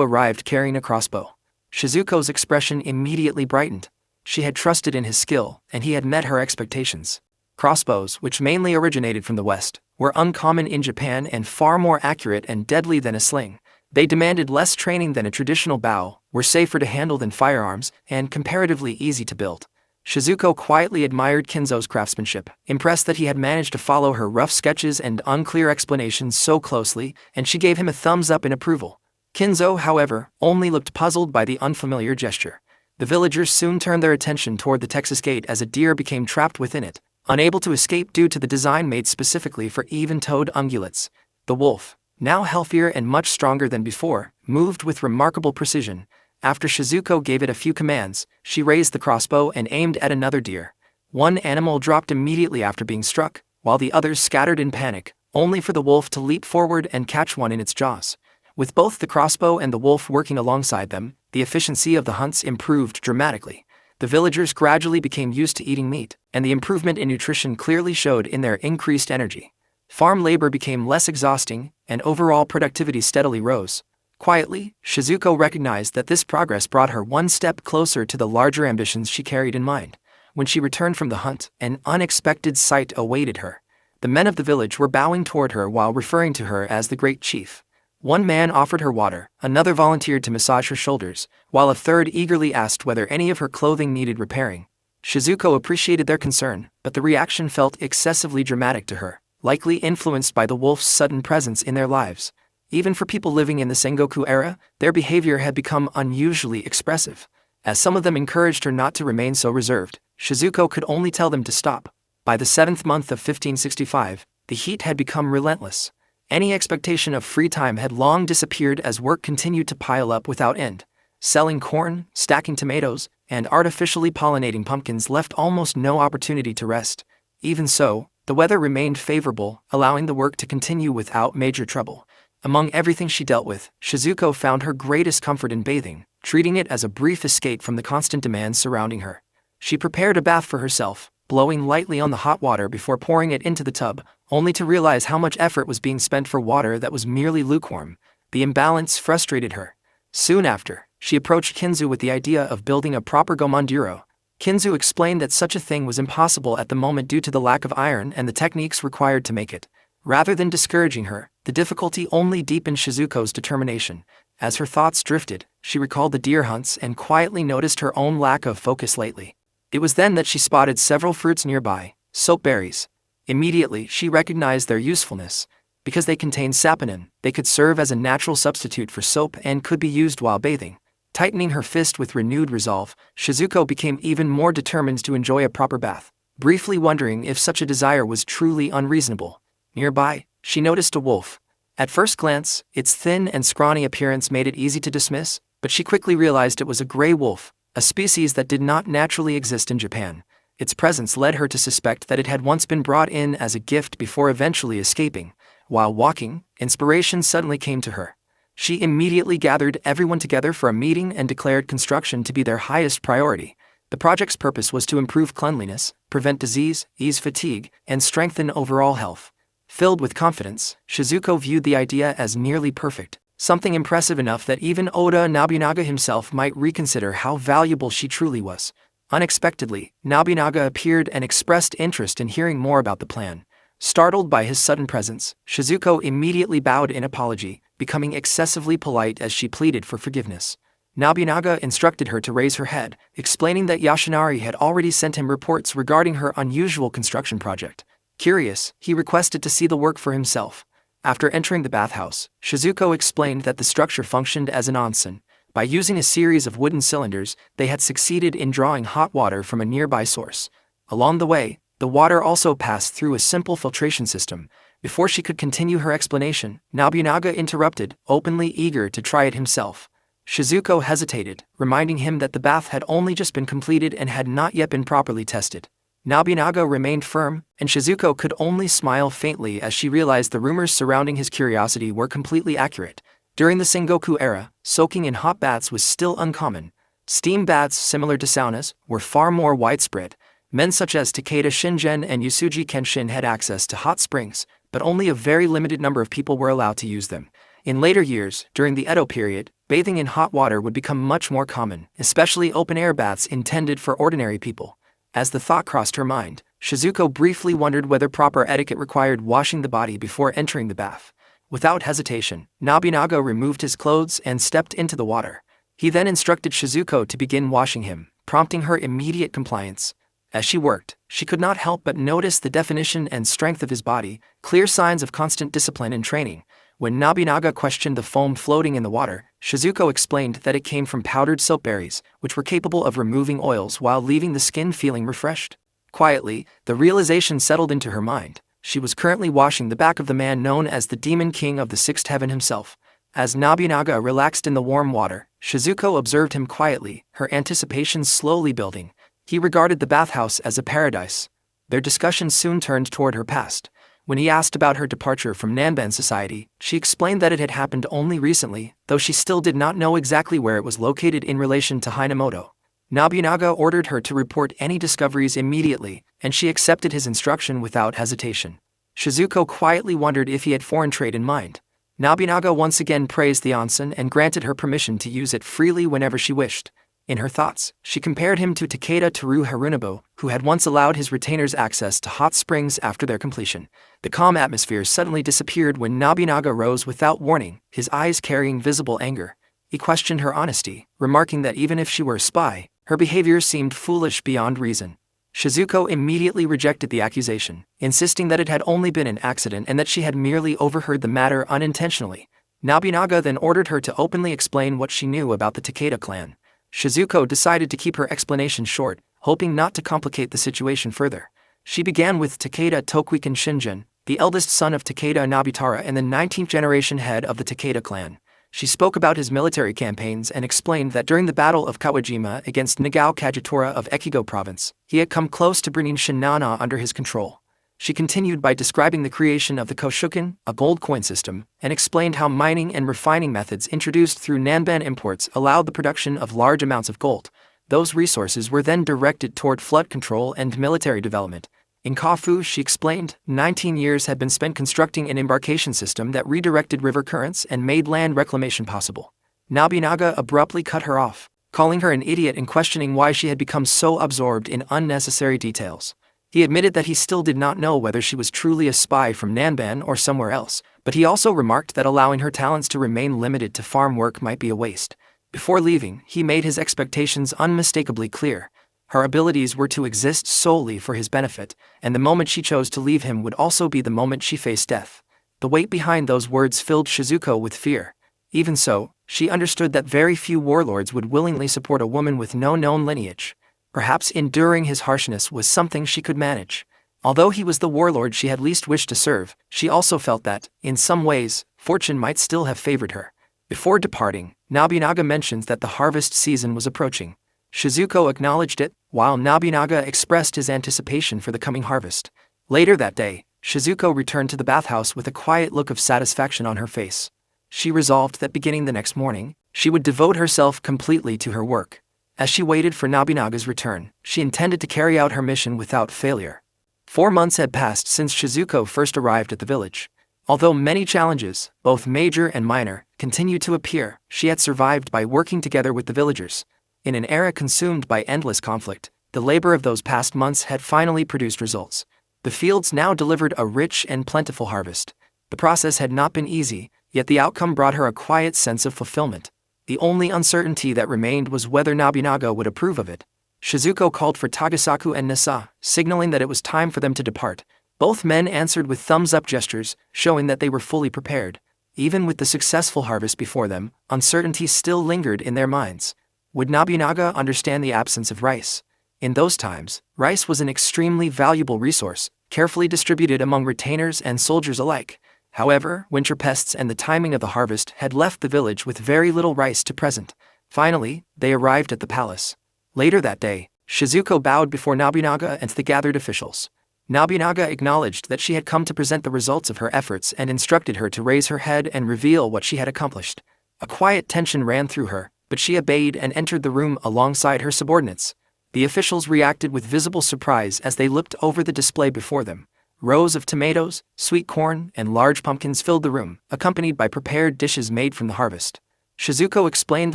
arrived carrying a crossbow. Shizuko's expression immediately brightened. She had trusted in his skill, and he had met her expectations. Crossbows, which mainly originated from the West, were uncommon in Japan and far more accurate and deadly than a sling. They demanded less training than a traditional bow, were safer to handle than firearms, and comparatively easy to build. Shizuko quietly admired Kinzo's craftsmanship, impressed that he had managed to follow her rough sketches and unclear explanations so closely, and she gave him a thumbs up in approval. Kinzo, however, only looked puzzled by the unfamiliar gesture. The villagers soon turned their attention toward the Texas gate as a deer became trapped within it, unable to escape due to the design made specifically for even-toed ungulates. The wolf, now healthier and much stronger than before, moved with remarkable precision. After Shizuko gave it a few commands, she raised the crossbow and aimed at another deer. One animal dropped immediately after being struck, while the others scattered in panic, only for the wolf to leap forward and catch one in its jaws. With both the crossbow and the wolf working alongside them, the efficiency of the hunts improved dramatically. The villagers gradually became used to eating meat, and the improvement in nutrition clearly showed in their increased energy. Farm labor became less exhausting, and overall productivity steadily rose. Quietly, Shizuko recognized that this progress brought her one step closer to the larger ambitions she carried in mind. When she returned from the hunt, an unexpected sight awaited her. The men of the village were bowing toward her while referring to her as the Great Chief. One man offered her water, another volunteered to massage her shoulders, while a third eagerly asked whether any of her clothing needed repairing. Shizuko appreciated their concern, but the reaction felt excessively dramatic to her, likely influenced by the wolf's sudden presence in their lives. Even for people living in the Sengoku era, their behavior had become unusually expressive. As some of them encouraged her not to remain so reserved, Shizuko could only tell them to stop. By the 7th month of 1565, the heat had become relentless. Any expectation of free time had long disappeared as work continued to pile up without end. Selling corn, stacking tomatoes, and artificially pollinating pumpkins left almost no opportunity to rest. Even so, the weather remained favorable, allowing the work to continue without major trouble. Among everything she dealt with, Shizuko found her greatest comfort in bathing, treating it as a brief escape from the constant demands surrounding her. She prepared a bath for herself, blowing lightly on the hot water before pouring it into the tub, only to realize how much effort was being spent for water that was merely lukewarm. The imbalance frustrated her. Soon after, she approached Kinzo with the idea of building a proper gomanduro. Kinzo explained that such a thing was impossible at the moment due to the lack of iron and the techniques required to make it. Rather than discouraging her, the difficulty only deepened Shizuko's determination. As her thoughts drifted, she recalled the deer hunts and quietly noticed her own lack of focus lately. It was then that she spotted several fruits nearby, soap berries. Immediately, she recognized their usefulness. Because they contained saponin, they could serve as a natural substitute for soap and could be used while bathing. Tightening her fist with renewed resolve, Shizuko became even more determined to enjoy a proper bath, briefly wondering if such a desire was truly unreasonable. Nearby, she noticed a wolf. At first glance, its thin and scrawny appearance made it easy to dismiss, but she quickly realized it was a gray wolf, a species that did not naturally exist in Japan. Its presence led her to suspect that it had once been brought in as a gift before eventually escaping. While walking, inspiration suddenly came to her. She immediately gathered everyone together for a meeting and declared construction to be their highest priority. The project's purpose was to improve cleanliness, prevent disease, ease fatigue, and strengthen overall health. Filled with confidence, Shizuko viewed the idea as nearly perfect, something impressive enough that even Oda Nobunaga himself might reconsider how valuable she truly was. Unexpectedly, Nobunaga appeared and expressed interest in hearing more about the plan. Startled by his sudden presence, Shizuko immediately bowed in apology, becoming excessively polite as she pleaded for forgiveness. Nobunaga instructed her to raise her head, explaining that Yoshinari had already sent him reports regarding her unusual construction project. Curious, he requested to see the work for himself. After entering the bathhouse, Shizuko explained that the structure functioned as an onsen. By using a series of wooden cylinders, they had succeeded in drawing hot water from a nearby source. Along the way, the water also passed through a simple filtration system. Before she could continue her explanation, Nobunaga interrupted, openly eager to try it himself. Shizuko hesitated, reminding him that the bath had only just been completed and had not yet been properly tested. Nobunaga remained firm, and Shizuko could only smile faintly as she realized the rumors surrounding his curiosity were completely accurate. During the Sengoku era, soaking in hot baths was still uncommon. Steam baths similar to saunas were far more widespread. Men such as Takeda Shingen and Yusuji Kenshin had access to hot springs, but only a very limited number of people were allowed to use them. In later years, during the Edo period, bathing in hot water would become much more common, especially open-air baths intended for ordinary people. As the thought crossed her mind, Shizuko briefly wondered whether proper etiquette required washing the body before entering the bath. Without hesitation, Nobunaga removed his clothes and stepped into the water. He then instructed Shizuko to begin washing him, prompting her immediate compliance. As she worked, she could not help but notice the definition and strength of his body, clear signs of constant discipline and training. When Nobunaga questioned the foam floating in the water, Shizuko explained that it came from powdered soapberries, which were capable of removing oils while leaving the skin feeling refreshed. Quietly, the realization settled into her mind. She was currently washing the back of the man known as the Demon King of the Sixth Heaven himself. As Nobunaga relaxed in the warm water, Shizuko observed him quietly, her anticipations slowly building. He regarded the bathhouse as a paradise. Their discussion soon turned toward her past. When he asked about her departure from Nanban society, she explained that it had happened only recently, though she still did not know exactly where it was located in relation to Hinamoto. Nobunaga ordered her to report any discoveries immediately, and she accepted his instruction without hesitation. Shizuko quietly wondered if he had foreign trade in mind. Nobunaga once again praised the onsen and granted her permission to use it freely whenever she wished. In her thoughts, she compared him to Takeda Toru Harunobu, who had once allowed his retainers access to hot springs after their completion. The calm atmosphere suddenly disappeared when Nobunaga rose without warning, his eyes carrying visible anger. He questioned her honesty, remarking that even if she were a spy, her behavior seemed foolish beyond reason. Shizuko immediately rejected the accusation, insisting that it had only been an accident and that she had merely overheard the matter unintentionally. Nobunaga then ordered her to openly explain what she knew about the Takeda clan. Shizuko decided to keep her explanation short, hoping not to complicate the situation further. She began with Takeda Tokuikan Shingen, the eldest son of Takeda Nobutara and the 19th generation head of the Takeda clan. She spoke about his military campaigns and explained that during the Battle of Kawajima against Nagao Kajitora of Echigo province, he had come close to bringing Shinana under his control. She continued by describing the creation of the Koshuken, a gold coin system, and explained how mining and refining methods introduced through Nanban imports allowed the production of large amounts of gold. Those resources were then directed toward flood control and military development. In Kafu, she explained, 19 years had been spent constructing an embarkation system that redirected river currents and made land reclamation possible. Nobunaga abruptly cut her off, calling her an idiot and questioning why she had become so absorbed in unnecessary details. He admitted that he still did not know whether she was truly a spy from Nanban or somewhere else, but he also remarked that allowing her talents to remain limited to farm work might be a waste. Before leaving, he made his expectations unmistakably clear. Her abilities were to exist solely for his benefit, and the moment she chose to leave him would also be the moment she faced death. The weight behind those words filled Shizuko with fear. Even so, she understood that very few warlords would willingly support a woman with no known lineage. Perhaps enduring his harshness was something she could manage. Although he was the warlord she had least wished to serve, she also felt that, in some ways, fortune might still have favored her. Before departing, Nobunaga mentions that the harvest season was approaching. Shizuko acknowledged it, while Nobunaga expressed his anticipation for the coming harvest. Later that day, Shizuko returned to the bathhouse with a quiet look of satisfaction on her face. She resolved that beginning the next morning, she would devote herself completely to her work. As she waited for Nobunaga's return, she intended to carry out her mission without failure. 4 months had passed since Shizuko first arrived at the village. Although many challenges, both major and minor, continued to appear, she had survived by working together with the villagers. In an era consumed by endless conflict, the labor of those past months had finally produced results. The fields now delivered a rich and plentiful harvest. The process had not been easy, yet the outcome brought her a quiet sense of fulfillment. The only uncertainty that remained was whether Nobunaga would approve of it. Shizuko called for Tagasaku and Nasa, signaling that it was time for them to depart. Both men answered with thumbs-up gestures, showing that they were fully prepared. Even with the successful harvest before them, uncertainty still lingered in their minds. Would Nobunaga understand the absence of rice? In those times, rice was an extremely valuable resource, carefully distributed among retainers and soldiers alike. However, winter pests and the timing of the harvest had left the village with very little rice to present. Finally, they arrived at the palace. Later that day, Shizuko bowed before Nobunaga and the gathered officials. Nobunaga acknowledged that she had come to present the results of her efforts and instructed her to raise her head and reveal what she had accomplished. A quiet tension ran through her, but she obeyed and entered the room alongside her subordinates. The officials reacted with visible surprise as they looked over the display before them. Rows of tomatoes, sweet corn, and large pumpkins filled the room, accompanied by prepared dishes made from the harvest. Shizuko explained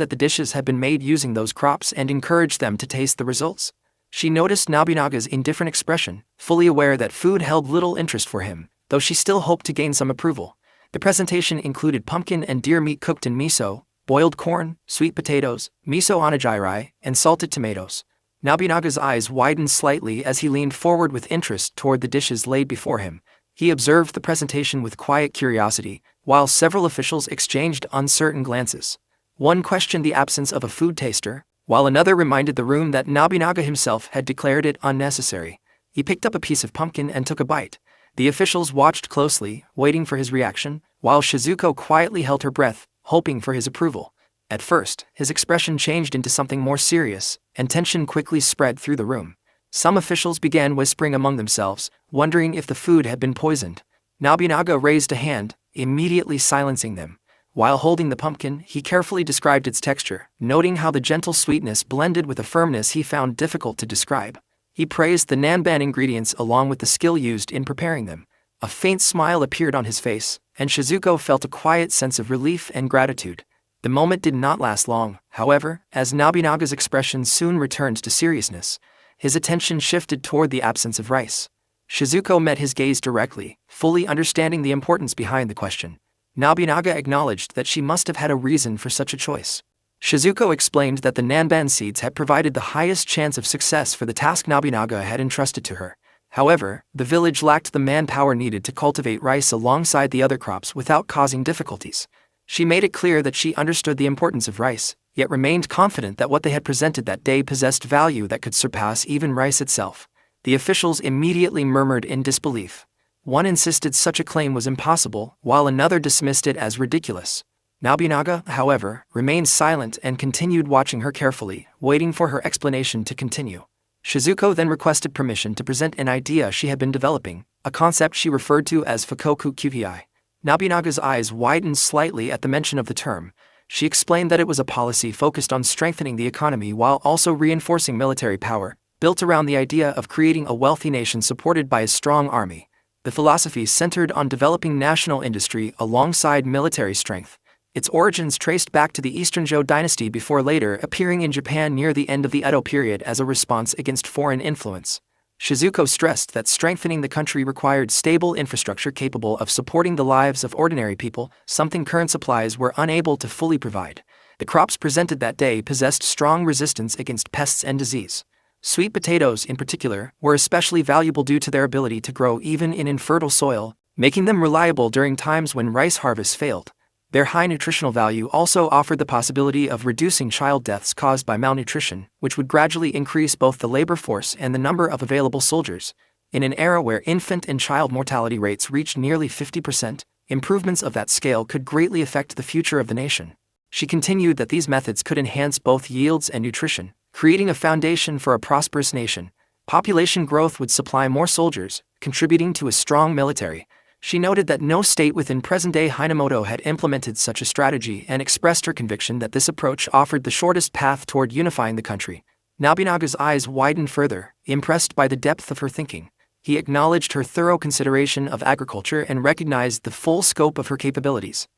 that the dishes had been made using those crops and encouraged them to taste the results. She noticed Nobunaga's indifferent expression, fully aware that food held little interest for him, though she still hoped to gain some approval. The presentation included pumpkin and deer meat cooked in miso, boiled corn, sweet potatoes, miso onigiri, and salted tomatoes. Nobunaga's eyes widened slightly as he leaned forward with interest toward the dishes laid before him. He observed the presentation with quiet curiosity, while several officials exchanged uncertain glances. One questioned the absence of a food taster, while another reminded the room that Nobunaga himself had declared it unnecessary. He picked up a piece of pumpkin and took a bite. The officials watched closely, waiting for his reaction, while Shizuko quietly held her breath, hoping for his approval. At first, his expression changed into something more serious, and tension quickly spread through the room. Some officials began whispering among themselves, wondering if the food had been poisoned. Nobunaga raised a hand, immediately silencing them. While holding the pumpkin, he carefully described its texture, noting how the gentle sweetness blended with a firmness he found difficult to describe. He praised the nanban ingredients along with the skill used in preparing them. A faint smile appeared on his face, and Shizuko felt a quiet sense of relief and gratitude. The moment did not last long, however, as Nobunaga's expression soon returned to seriousness. His attention shifted toward the absence of rice. Shizuko met his gaze directly, fully understanding the importance behind the question. Nobunaga acknowledged that she must have had a reason for such a choice. Shizuko explained that the nanban seeds had provided the highest chance of success for the task Nobunaga had entrusted to her. However, the village lacked the manpower needed to cultivate rice alongside the other crops without causing difficulties. She made it clear that she understood the importance of rice, yet remained confident that what they had presented that day possessed value that could surpass even rice itself. The officials immediately murmured in disbelief. One insisted such a claim was impossible, while another dismissed it as ridiculous. Nobunaga, however, remained silent and continued watching her carefully, waiting for her explanation to continue. Shizuko then requested permission to present an idea she had been developing, a concept she referred to as Fukoku Kyuhei. Nobunaga's eyes widened slightly at the mention of the term. She explained that it was a policy focused on strengthening the economy while also reinforcing military power, built around the idea of creating a wealthy nation supported by a strong army. The philosophy centered on developing national industry alongside military strength. Its origins traced back to the Eastern Zhou dynasty before later appearing in Japan near the end of the Edo period as a response against foreign influence. Shizuko stressed that strengthening the country required stable infrastructure capable of supporting the lives of ordinary people, something current supplies were unable to fully provide. The crops presented that day possessed strong resistance against pests and disease. Sweet potatoes, in particular, were especially valuable due to their ability to grow even in infertile soil, making them reliable during times when rice harvests failed. Their high nutritional value also offered the possibility of reducing child deaths caused by malnutrition, which would gradually increase both the labor force and the number of available soldiers. In an era where infant and child mortality rates reached nearly 50%, improvements of that scale could greatly affect the future of the nation. She continued that these methods could enhance both yields and nutrition, creating a foundation for a prosperous nation. Population growth would supply more soldiers, contributing to a strong military. She noted that no state within present-day Hinamoto had implemented such a strategy and expressed her conviction that this approach offered the shortest path toward unifying the country. Nobunaga's eyes widened further, impressed by the depth of her thinking. He acknowledged her thorough consideration of agriculture and recognized the full scope of her capabilities.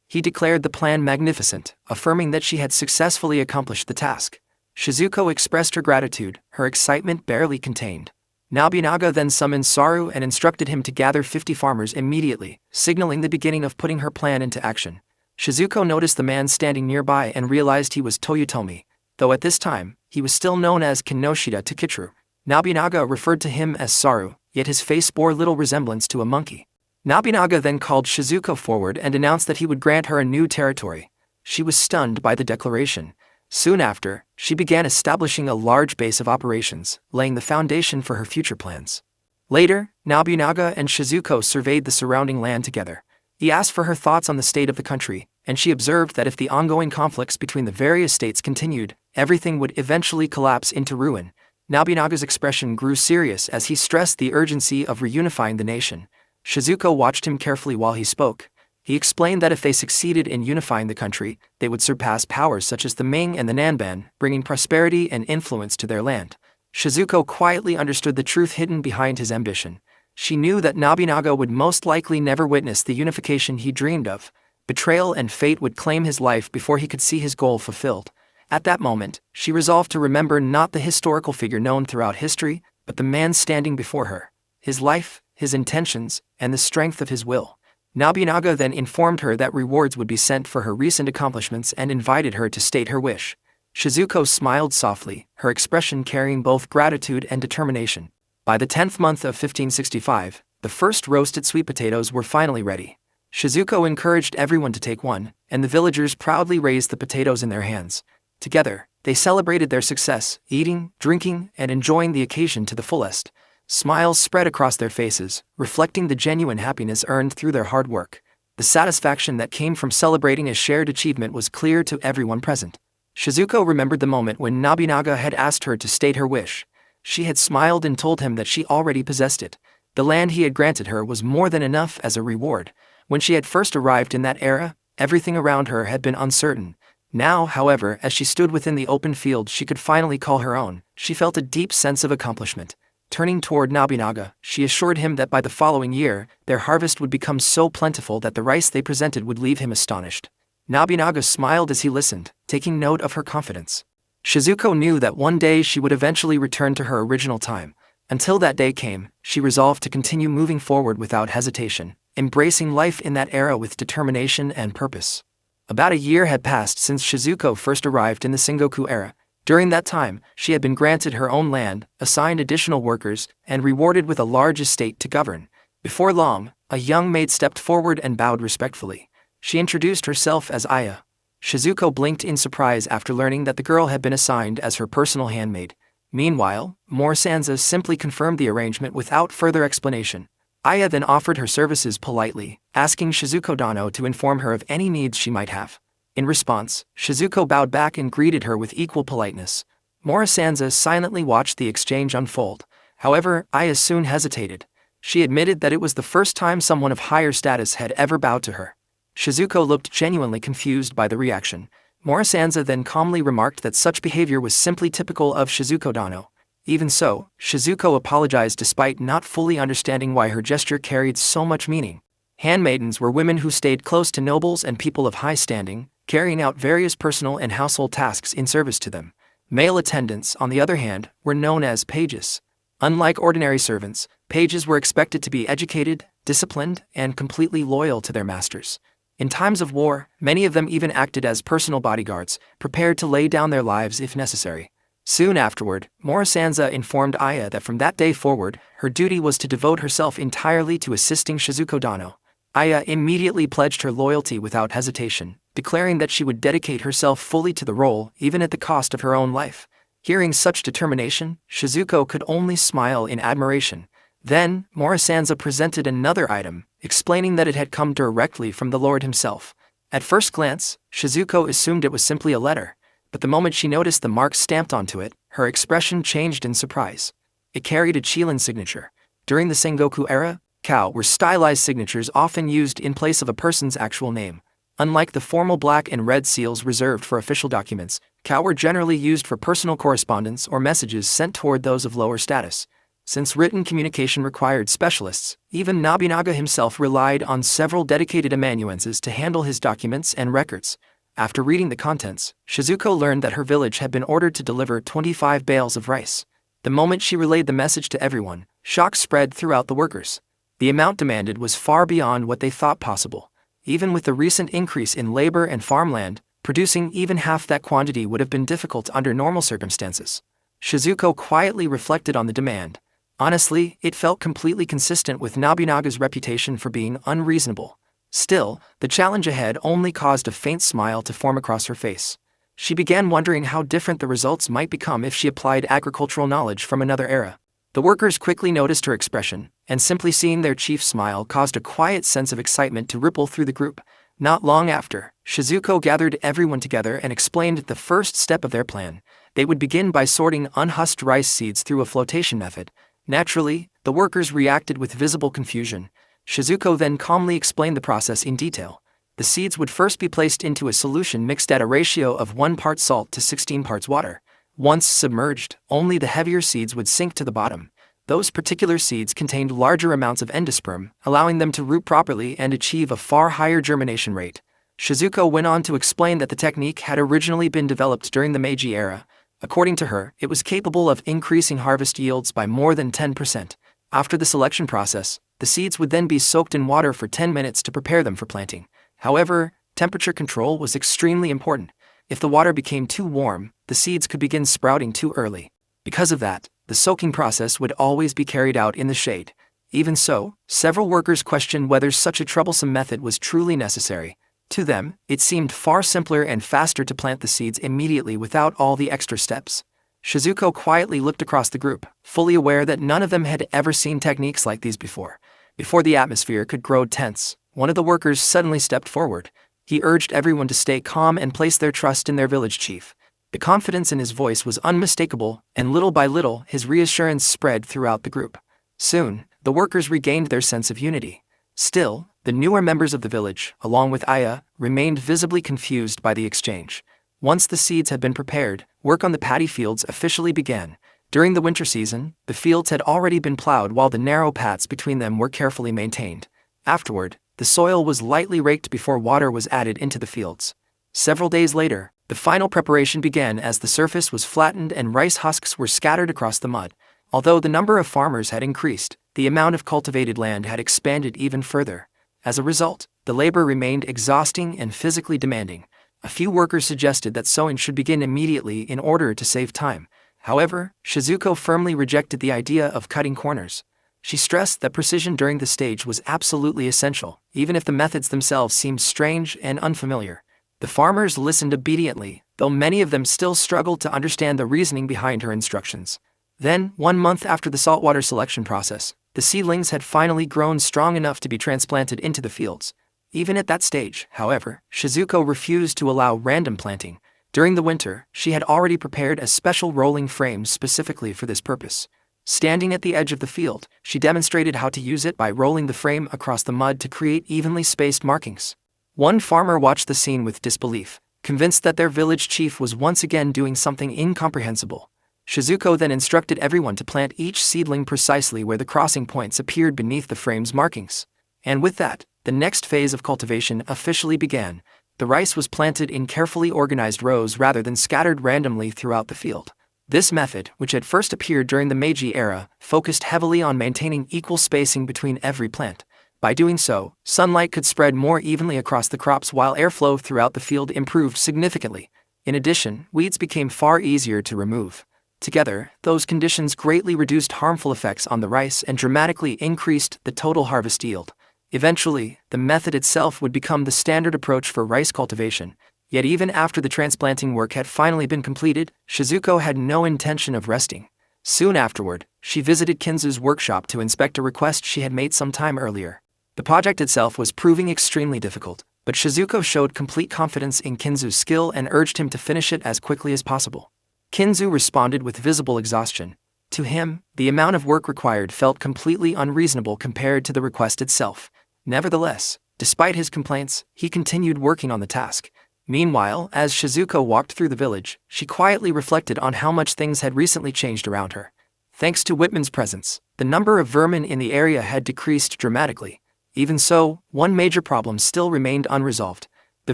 He declared the plan magnificent, affirming that she had successfully accomplished the task. Shizuko expressed her gratitude, her excitement barely contained. Nobunaga then summoned Saru and instructed him to gather 50 farmers immediately, signaling the beginning of putting her plan into action. Shizuko noticed the man standing nearby and realized he was Toyotomi, though at this time, he was still known as Kinoshita to Kichiro. Nobunaga referred to him as Saru, yet his face bore little resemblance to a monkey. Nobunaga then called Shizuko forward and announced that he would grant her a new territory. She was stunned by the declaration. Soon after, she began establishing a large base of operations, laying the foundation for her future plans. Later, Nobunaga and Shizuko surveyed the surrounding land together. He asked for her thoughts on the state of the country, and she observed that if the ongoing conflicts between the various states continued, everything would eventually collapse into ruin. Nobunaga's expression grew serious as he stressed the urgency of reunifying the nation. Shizuko watched him carefully while he spoke. He explained that if they succeeded in unifying the country, they would surpass powers such as the Ming and the Nanban, bringing prosperity and influence to their land. Shizuko quietly understood the truth hidden behind his ambition. She knew that Nobunaga would most likely never witness the unification he dreamed of. Betrayal and fate would claim his life before he could see his goal fulfilled. At that moment, she resolved to remember not the historical figure known throughout history, but the man standing before her. His life, his intentions, and the strength of his will. Nobunaga then informed her that rewards would be sent for her recent accomplishments and invited her to state her wish. Shizuko smiled softly, her expression carrying both gratitude and determination. By the 10th month of 1565, the first roasted sweet potatoes were finally ready. Shizuko encouraged everyone to take one, and the villagers proudly raised the potatoes in their hands. Together, they celebrated their success, eating, drinking, and enjoying the occasion to the fullest. Smiles spread across their faces, reflecting the genuine happiness earned through their hard work. The satisfaction that came from celebrating a shared achievement was clear to everyone present. Shizuko remembered the moment when Nobunaga had asked her to state her wish. She had smiled and told him that she already possessed it. The land he had granted her was more than enough as a reward. When she had first arrived in that era, everything around her had been uncertain. Now, however, as she stood within the open field she could finally call her own, she felt a deep sense of accomplishment. Turning toward Nobunaga, she assured him that by the following year, their harvest would become so plentiful that the rice they presented would leave him astonished. Nobunaga smiled as he listened, taking note of her confidence. Shizuko knew that one day she would eventually return to her original time. Until that day came, she resolved to continue moving forward without hesitation, embracing life in that era with determination and purpose. About a year had passed since Shizuko first arrived in the Sengoku era. During that time, she had been granted her own land, assigned additional workers, and rewarded with a large estate to govern. Before long, a young maid stepped forward and bowed respectfully. She introduced herself as Aya. Shizuko blinked in surprise after learning that the girl had been assigned as her personal handmaid. Meanwhile, Morisanza simply confirmed the arrangement without further explanation. Aya then offered her services politely, asking Shizuko Dano to inform her of any needs she might have. In response, Shizuko bowed back and greeted her with equal politeness. Morisanza silently watched the exchange unfold. However, Aya soon hesitated. She admitted that it was the first time someone of higher status had ever bowed to her. Shizuko looked genuinely confused by the reaction. Morisanza then calmly remarked that such behavior was simply typical of Shizuko Dano. Even so, Shizuko apologized despite not fully understanding why her gesture carried so much meaning. Handmaidens were women who stayed close to nobles and people of high standing, carrying out various personal and household tasks in service to them. Male attendants, on the other hand, were known as pages. Unlike ordinary servants, pages were expected to be educated, disciplined, and completely loyal to their masters. In times of war, many of them even acted as personal bodyguards, prepared to lay down their lives if necessary. Soon afterward, Morisanza informed Aya that from that day forward, her duty was to devote herself entirely to assisting Shizuko Dano. Aya immediately pledged her loyalty without hesitation, declaring that she would dedicate herself fully to the role, even at the cost of her own life. Hearing such determination, Shizuko could only smile in admiration. Then, Morisanza presented another item, explaining that it had come directly from the Lord himself. At first glance, Shizuko assumed it was simply a letter, but the moment she noticed the mark stamped onto it, her expression changed in surprise. It carried a Chilan signature. During the Sengoku era, Kao were stylized signatures often used in place of a person's actual name. Unlike the formal black and red seals reserved for official documents, Kao were generally used for personal correspondence or messages sent toward those of lower status. Since written communication required specialists, even Nobunaga himself relied on several dedicated amanuenses to handle his documents and records. After reading the contents, Shizuko learned that her village had been ordered to deliver 25 bales of rice. The moment she relayed the message to everyone, shock spread throughout the workers. The amount demanded was far beyond what they thought possible. Even with the recent increase in labor and farmland, producing even half that quantity would have been difficult under normal circumstances. Shizuko quietly reflected on the demand. Honestly, it felt completely consistent with Nobunaga's reputation for being unreasonable. Still, the challenge ahead only caused a faint smile to form across her face. She began wondering how different the results might become if she applied agricultural knowledge from another era. The workers quickly noticed her expression, and simply seeing their chief smile caused a quiet sense of excitement to ripple through the group. Not long after, Shizuko gathered everyone together and explained the first step of their plan. They would begin by sorting unhusked rice seeds through a flotation method. Naturally, the workers reacted with visible confusion. Shizuko then calmly explained the process in detail. The seeds would first be placed into a solution mixed at a ratio of 1 part salt to 16 parts water. Once submerged, only the heavier seeds would sink to the bottom. Those particular seeds contained larger amounts of endosperm, allowing them to root properly and achieve a far higher germination rate. Shizuko went on to explain that the technique had originally been developed during the Meiji era. According to her, it was capable of increasing harvest yields by more than 10%. After the selection process, the seeds would then be soaked in water for 10 minutes to prepare them for planting. However, temperature control was extremely important. If the water became too warm, the seeds could begin sprouting too early. Because of that, the soaking process would always be carried out in the shade. Even so, several workers questioned whether such a troublesome method was truly necessary. To them, it seemed far simpler and faster to plant the seeds immediately without all the extra steps. Shizuko quietly looked across the group, fully aware that none of them had ever seen techniques like these before. Before the atmosphere could grow tense, one of the workers suddenly stepped forward. He urged everyone to stay calm and place their trust in their village chief. The confidence in his voice was unmistakable, and little by little his reassurance spread throughout the group. Soon, the workers regained their sense of unity. Still, the newer members of the village, along with Aya, remained visibly confused by the exchange. Once the seeds had been prepared, work on the paddy fields officially began. During the winter season, the fields had already been plowed while the narrow paths between them were carefully maintained. Afterward, the soil was lightly raked before water was added into the fields. Several days later, the final preparation began as the surface was flattened and rice husks were scattered across the mud. Although the number of farmers had increased, the amount of cultivated land had expanded even further. As a result, the labor remained exhausting and physically demanding. A few workers suggested that sowing should begin immediately in order to save time. However, Shizuko firmly rejected the idea of cutting corners. She stressed that precision during the stage was absolutely essential, even if the methods themselves seemed strange and unfamiliar. The farmers listened obediently, though many of them still struggled to understand the reasoning behind her instructions. Then, 1 month after the saltwater selection process, the seedlings had finally grown strong enough to be transplanted into the fields. Even at that stage, however, Shizuko refused to allow random planting. During the winter, she had already prepared a special rolling frame specifically for this purpose. Standing at the edge of the field, she demonstrated how to use it by rolling the frame across the mud to create evenly spaced markings. One farmer watched the scene with disbelief, convinced that their village chief was once again doing something incomprehensible. Shizuko then instructed everyone to plant each seedling precisely where the crossing points appeared beneath the frame's markings. And with that, the next phase of cultivation officially began. The rice was planted in carefully organized rows rather than scattered randomly throughout the field. This method, which had first appeared during the Meiji era, focused heavily on maintaining equal spacing between every plant. By doing so, sunlight could spread more evenly across the crops while airflow throughout the field improved significantly. In addition, weeds became far easier to remove. Together, those conditions greatly reduced harmful effects on the rice and dramatically increased the total harvest yield. Eventually, the method itself would become the standard approach for rice cultivation. Yet even after the transplanting work had finally been completed, Shizuko had no intention of resting. Soon afterward, she visited Kinzu's workshop to inspect a request she had made some time earlier. The project itself was proving extremely difficult, but Shizuko showed complete confidence in Kinzu's skill and urged him to finish it as quickly as possible. Kinzu responded with visible exhaustion. To him, the amount of work required felt completely unreasonable compared to the request itself. Nevertheless, despite his complaints, he continued working on the task. Meanwhile, as Shizuko walked through the village, she quietly reflected on how much things had recently changed around her. Thanks to Whitman's presence, the number of vermin in the area had decreased dramatically. Even so, one major problem still remained unresolved. The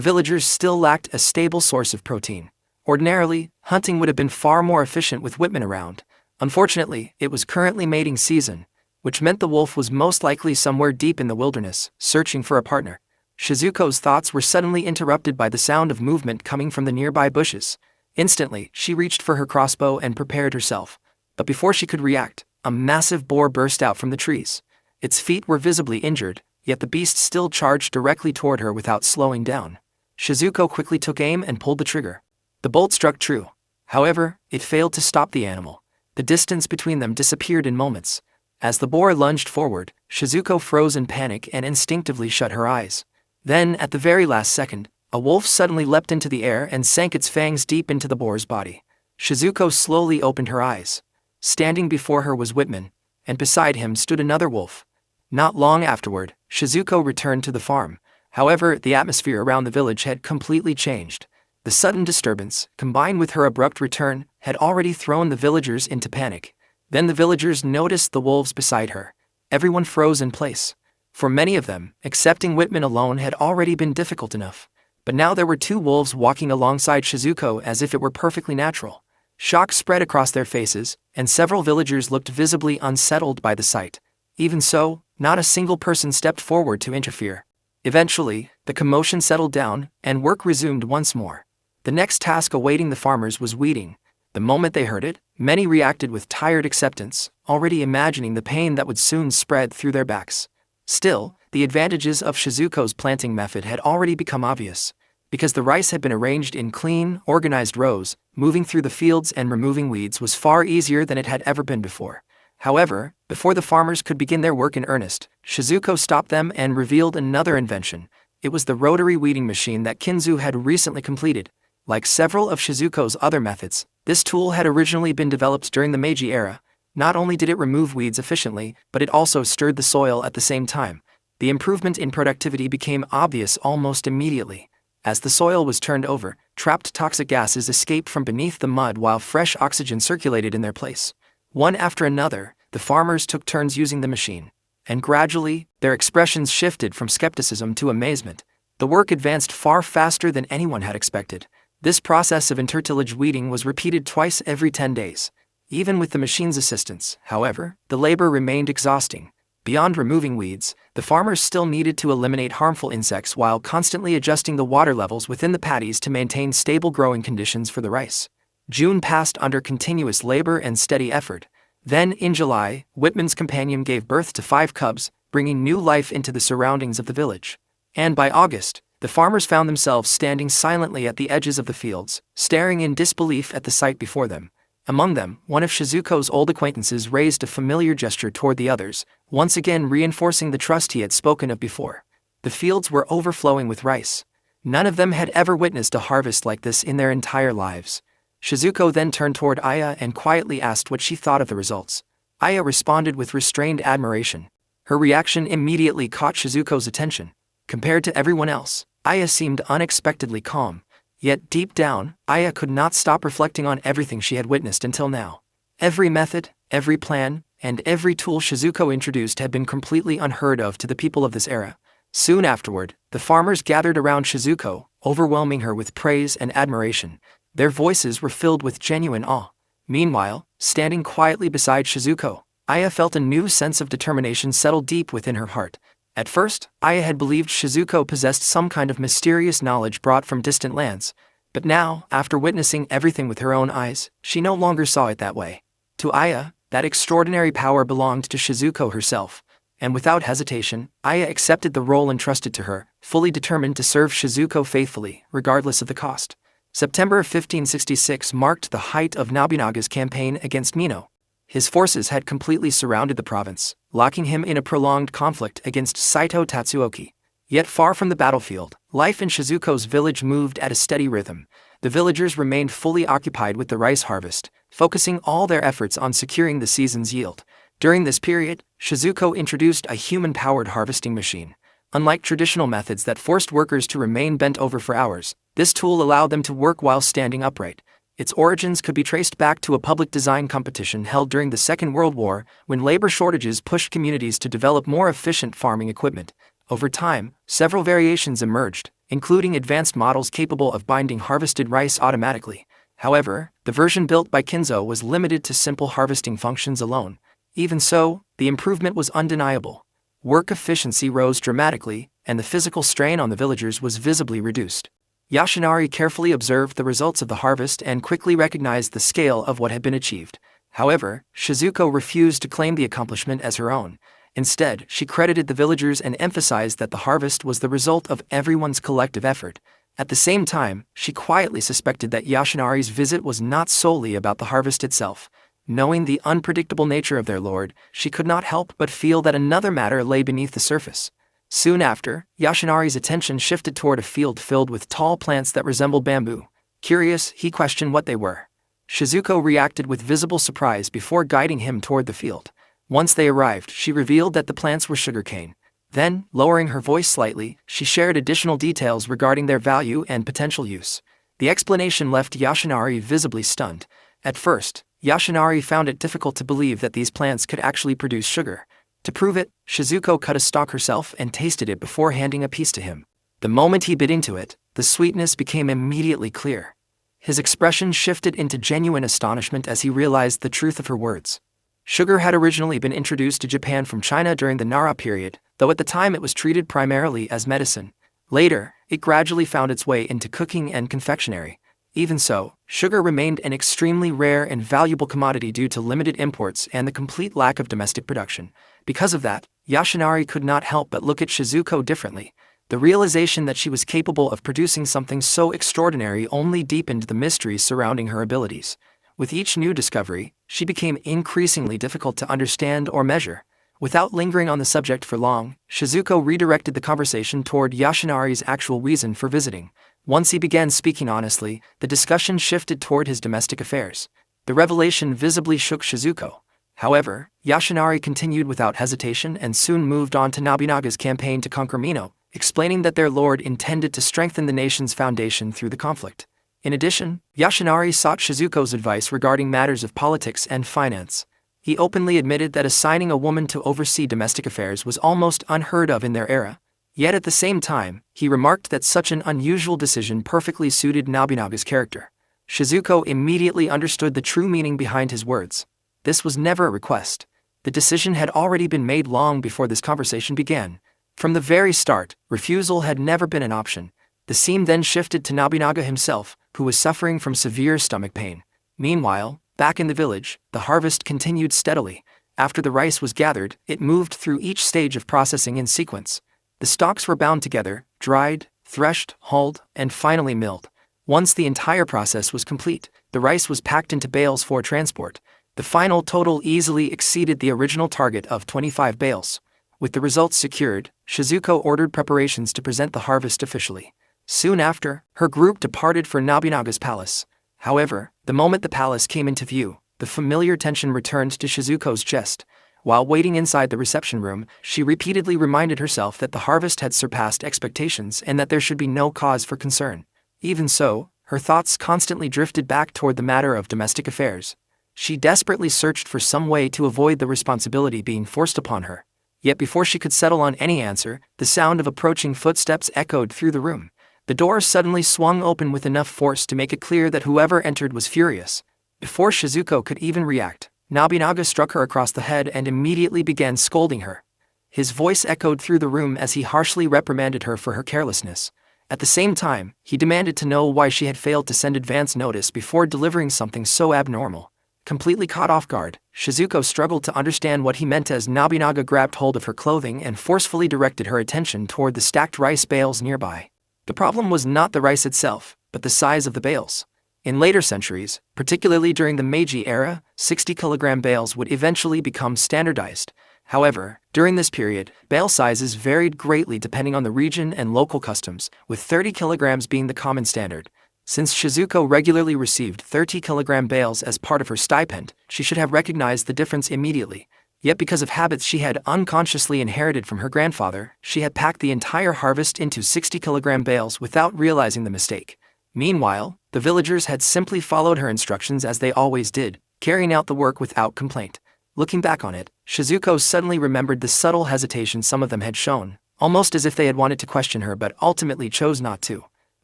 villagers still lacked a stable source of protein. Ordinarily, hunting would have been far more efficient with Whitman around. Unfortunately, it was currently mating season, which meant the wolf was most likely somewhere deep in the wilderness, searching for a partner. Shizuko's thoughts were suddenly interrupted by the sound of movement coming from the nearby bushes. Instantly, she reached for her crossbow and prepared herself. But before she could react, a massive boar burst out from the trees. Its feet were visibly injured, yet the beast still charged directly toward her without slowing down. Shizuko quickly took aim and pulled the trigger. The bolt struck true. However, it failed to stop the animal. The distance between them disappeared in moments. As the boar lunged forward, Shizuko froze in panic and instinctively shut her eyes. Then, at the very last second, a wolf suddenly leapt into the air and sank its fangs deep into the boar's body. Shizuko slowly opened her eyes. Standing before her was Whitman, and beside him stood another wolf. Not long afterward, Shizuko returned to the farm. However, the atmosphere around the village had completely changed. The sudden disturbance, combined with her abrupt return, had already thrown the villagers into panic. Then the villagers noticed the wolves beside her. Everyone froze in place. For many of them, accepting Whitman alone had already been difficult enough. But now there were two wolves walking alongside Shizuko as if it were perfectly natural. Shock spread across their faces, and several villagers looked visibly unsettled by the sight. Even so, not a single person stepped forward to interfere. Eventually, the commotion settled down, and work resumed once more. The next task awaiting the farmers was weeding. The moment they heard it, many reacted with tired acceptance, already imagining the pain that would soon spread through their backs. Still, the advantages of Shizuko's planting method had already become obvious. Because the rice had been arranged in clean, organized rows, moving through the fields and removing weeds was far easier than it had ever been before. However, before the farmers could begin their work in earnest, Shizuko stopped them and revealed another invention. It was the rotary weeding machine that Kinzu had recently completed. Like several of Shizuko's other methods, this tool had originally been developed during the Meiji era. Not only did it remove weeds efficiently, but it also stirred the soil at the same time. The improvement in productivity became obvious almost immediately. As the soil was turned over, trapped toxic gases escaped from beneath the mud while fresh oxygen circulated in their place. One after another, the farmers took turns using the machine. And gradually, their expressions shifted from skepticism to amazement. The work advanced far faster than anyone had expected. This process of intertillage weeding was repeated twice every 10 days. Even with the machine's assistance, however, the labor remained exhausting. Beyond removing weeds, the farmers still needed to eliminate harmful insects while constantly adjusting the water levels within the paddies to maintain stable growing conditions for the rice. June passed under continuous labor and steady effort. Then, in July, Whitman's companion gave birth to 5 cubs, bringing new life into the surroundings of the village. And by August, the farmers found themselves standing silently at the edges of the fields, staring in disbelief at the sight before them. Among them, one of Shizuko's old acquaintances raised a familiar gesture toward the others, once again reinforcing the trust he had spoken of before. The fields were overflowing with rice. None of them had ever witnessed a harvest like this in their entire lives. Shizuko then turned toward Aya and quietly asked what she thought of the results. Aya responded with restrained admiration. Her reaction immediately caught Shizuko's attention. Compared to everyone else, Aya seemed unexpectedly calm. Yet deep down, Aya could not stop reflecting on everything she had witnessed until now. Every method, every plan, and every tool Shizuko introduced had been completely unheard of to the people of this era. Soon afterward, the farmers gathered around Shizuko, overwhelming her with praise and admiration. Their voices were filled with genuine awe. Meanwhile, standing quietly beside Shizuko, Aya felt a new sense of determination settle deep within her heart. At first, Aya had believed Shizuko possessed some kind of mysterious knowledge brought from distant lands. But now, after witnessing everything with her own eyes, she no longer saw it that way. To Aya, that extraordinary power belonged to Shizuko herself. And without hesitation, Aya accepted the role entrusted to her, fully determined to serve Shizuko faithfully, regardless of the cost. September 1566 marked the height of Nobunaga's campaign against Mino. His forces had completely surrounded the province, locking him in a prolonged conflict against Saito Tatsuoki. Yet far from the battlefield, life in Shizuko's village moved at a steady rhythm. The villagers remained fully occupied with the rice harvest, focusing all their efforts on securing the season's yield. During this period, Shizuko introduced a human-powered harvesting machine. Unlike traditional methods that forced workers to remain bent over for hours, this tool allowed them to work while standing upright. Its origins could be traced back to a public design competition held during the Second World War, when labor shortages pushed communities to develop more efficient farming equipment. Over time, several variations emerged, including advanced models capable of binding harvested rice automatically. However, the version built by Kinzo was limited to simple harvesting functions alone. Even so, the improvement was undeniable. Work efficiency rose dramatically, and the physical strain on the villagers was visibly reduced. Yoshinari carefully observed the results of the harvest and quickly recognized the scale of what had been achieved. However, Shizuko refused to claim the accomplishment as her own. Instead, she credited the villagers and emphasized that the harvest was the result of everyone's collective effort. At the same time, she quietly suspected that Yoshinari's visit was not solely about the harvest itself. Knowing the unpredictable nature of their lord, she could not help but feel that another matter lay beneath the surface. Soon after, Yoshinari's attention shifted toward a field filled with tall plants that resembled bamboo. Curious, he questioned what they were. Shizuko reacted with visible surprise before guiding him toward the field. Once they arrived, she revealed that the plants were sugarcane. Then, lowering her voice slightly, she shared additional details regarding their value and potential use. The explanation left Yoshinari visibly stunned. At first, Yoshinari found it difficult to believe that these plants could actually produce sugar. To prove it, Shizuko cut a stalk herself and tasted it before handing a piece to him. The moment he bit into it, the sweetness became immediately clear. His expression shifted into genuine astonishment as he realized the truth of her words. Sugar had originally been introduced to Japan from China during the Nara period, though at the time it was treated primarily as medicine. Later, it gradually found its way into cooking and confectionery. Even so, sugar remained an extremely rare and valuable commodity due to limited imports and the complete lack of domestic production. Because of that, Yoshinari could not help but look at Shizuko differently. The realization that she was capable of producing something so extraordinary only deepened the mysteries surrounding her abilities. With each new discovery, she became increasingly difficult to understand or measure. Without lingering on the subject for long, Shizuko redirected the conversation toward Yoshinari's actual reason for visiting. Once he began speaking honestly, the discussion shifted toward his domestic affairs. The revelation visibly shook Shizuko. However, Yoshinari continued without hesitation and soon moved on to Nobunaga's campaign to conquer Mino, explaining that their lord intended to strengthen the nation's foundation through the conflict. In addition, Yoshinari sought Shizuko's advice regarding matters of politics and finance. He openly admitted that assigning a woman to oversee domestic affairs was almost unheard of in their era. Yet at the same time, he remarked that such an unusual decision perfectly suited Nobunaga's character. Shizuko immediately understood the true meaning behind his words. This was never a request. The decision had already been made long before this conversation began. From the very start, refusal had never been an option. The scene then shifted to Nobunaga himself, who was suffering from severe stomach pain. Meanwhile, back in the village, the harvest continued steadily. After the rice was gathered, it moved through each stage of processing in sequence. The stalks were bound together, dried, threshed, hulled, and finally milled. Once the entire process was complete, the rice was packed into bales for transport. The final total easily exceeded the original target of 25 bales. With the results secured, Shizuko ordered preparations to present the harvest officially. Soon after, her group departed for Nobunaga's palace. However, the moment the palace came into view, the familiar tension returned to Shizuko's chest. While waiting inside the reception room, she repeatedly reminded herself that the harvest had surpassed expectations and that there should be no cause for concern. Even so, her thoughts constantly drifted back toward the matter of domestic affairs. She desperately searched for some way to avoid the responsibility being forced upon her. Yet before she could settle on any answer, the sound of approaching footsteps echoed through the room. The door suddenly swung open with enough force to make it clear that whoever entered was furious. Before Shizuko could even react, Nobunaga struck her across the head and immediately began scolding her. His voice echoed through the room as he harshly reprimanded her for her carelessness. At the same time, he demanded to know why she had failed to send advance notice before delivering something so abnormal. Completely caught off guard, Shizuko struggled to understand what he meant as Nobunaga grabbed hold of her clothing and forcefully directed her attention toward the stacked rice bales nearby. The problem was not the rice itself, but the size of the bales. In later centuries, particularly during the Meiji era, 60-kilogram bales would eventually become standardized. However, during this period, bale sizes varied greatly depending on the region and local customs, with 30 kilograms being the common standard. Since Shizuko regularly received 30-kilogram bales as part of her stipend, she should have recognized the difference immediately. Yet because of habits she had unconsciously inherited from her grandfather, she had packed the entire harvest into 60-kilogram bales without realizing the mistake. Meanwhile, the villagers had simply followed her instructions as they always did, carrying out the work without complaint. Looking back on it, Shizuko suddenly remembered the subtle hesitation some of them had shown, almost as if they had wanted to question her but ultimately chose not to.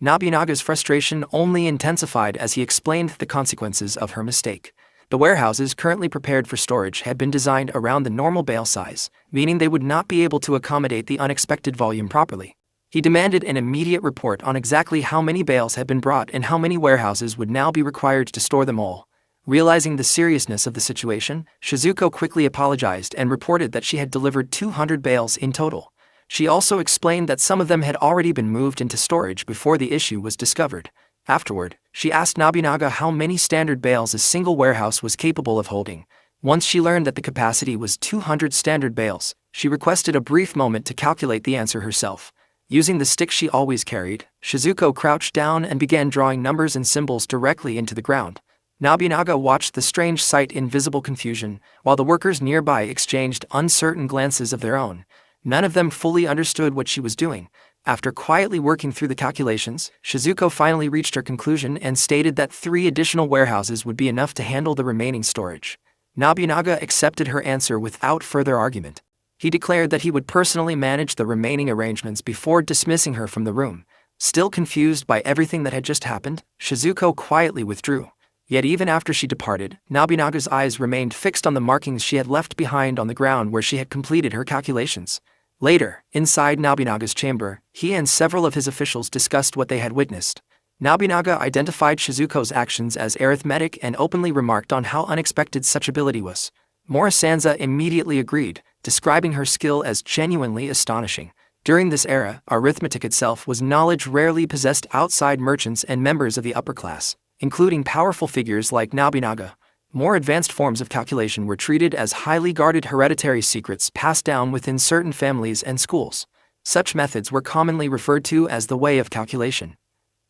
Nobunaga's frustration only intensified as he explained the consequences of her mistake. The warehouses currently prepared for storage had been designed around the normal bale size, meaning they would not be able to accommodate the unexpected volume properly. He demanded an immediate report on exactly how many bales had been brought and how many warehouses would now be required to store them all. Realizing the seriousness of the situation, Shizuko quickly apologized and reported that she had delivered 200 bales in total. She also explained that some of them had already been moved into storage before the issue was discovered. Afterward, she asked Nobunaga how many standard bales a single warehouse was capable of holding. Once she learned that the capacity was 200 standard bales, she requested a brief moment to calculate the answer herself. Using the stick she always carried, Shizuko crouched down and began drawing numbers and symbols directly into the ground. Nobunaga watched the strange sight in visible confusion, while the workers nearby exchanged uncertain glances of their own. None of them fully understood what she was doing. After quietly working through the calculations, Shizuko finally reached her conclusion and stated that 3 additional warehouses would be enough to handle the remaining storage. Nobunaga accepted her answer without further argument. He declared that he would personally manage the remaining arrangements before dismissing her from the room. Still confused by everything that had just happened, Shizuko quietly withdrew. Yet even after she departed, Nobunaga's eyes remained fixed on the markings she had left behind on the ground where she had completed her calculations. Later, inside Nobunaga's chamber, he and several of his officials discussed what they had witnessed. Nobunaga identified Shizuko's actions as arithmetic and openly remarked on how unexpected such ability was. Morisanza immediately agreed, describing her skill as genuinely astonishing. During this era, arithmetic itself was knowledge rarely possessed outside merchants and members of the upper class, including powerful figures like Nobunaga. More advanced forms of calculation were treated as highly guarded hereditary secrets passed down within certain families and schools. Such methods were commonly referred to as the way of calculation.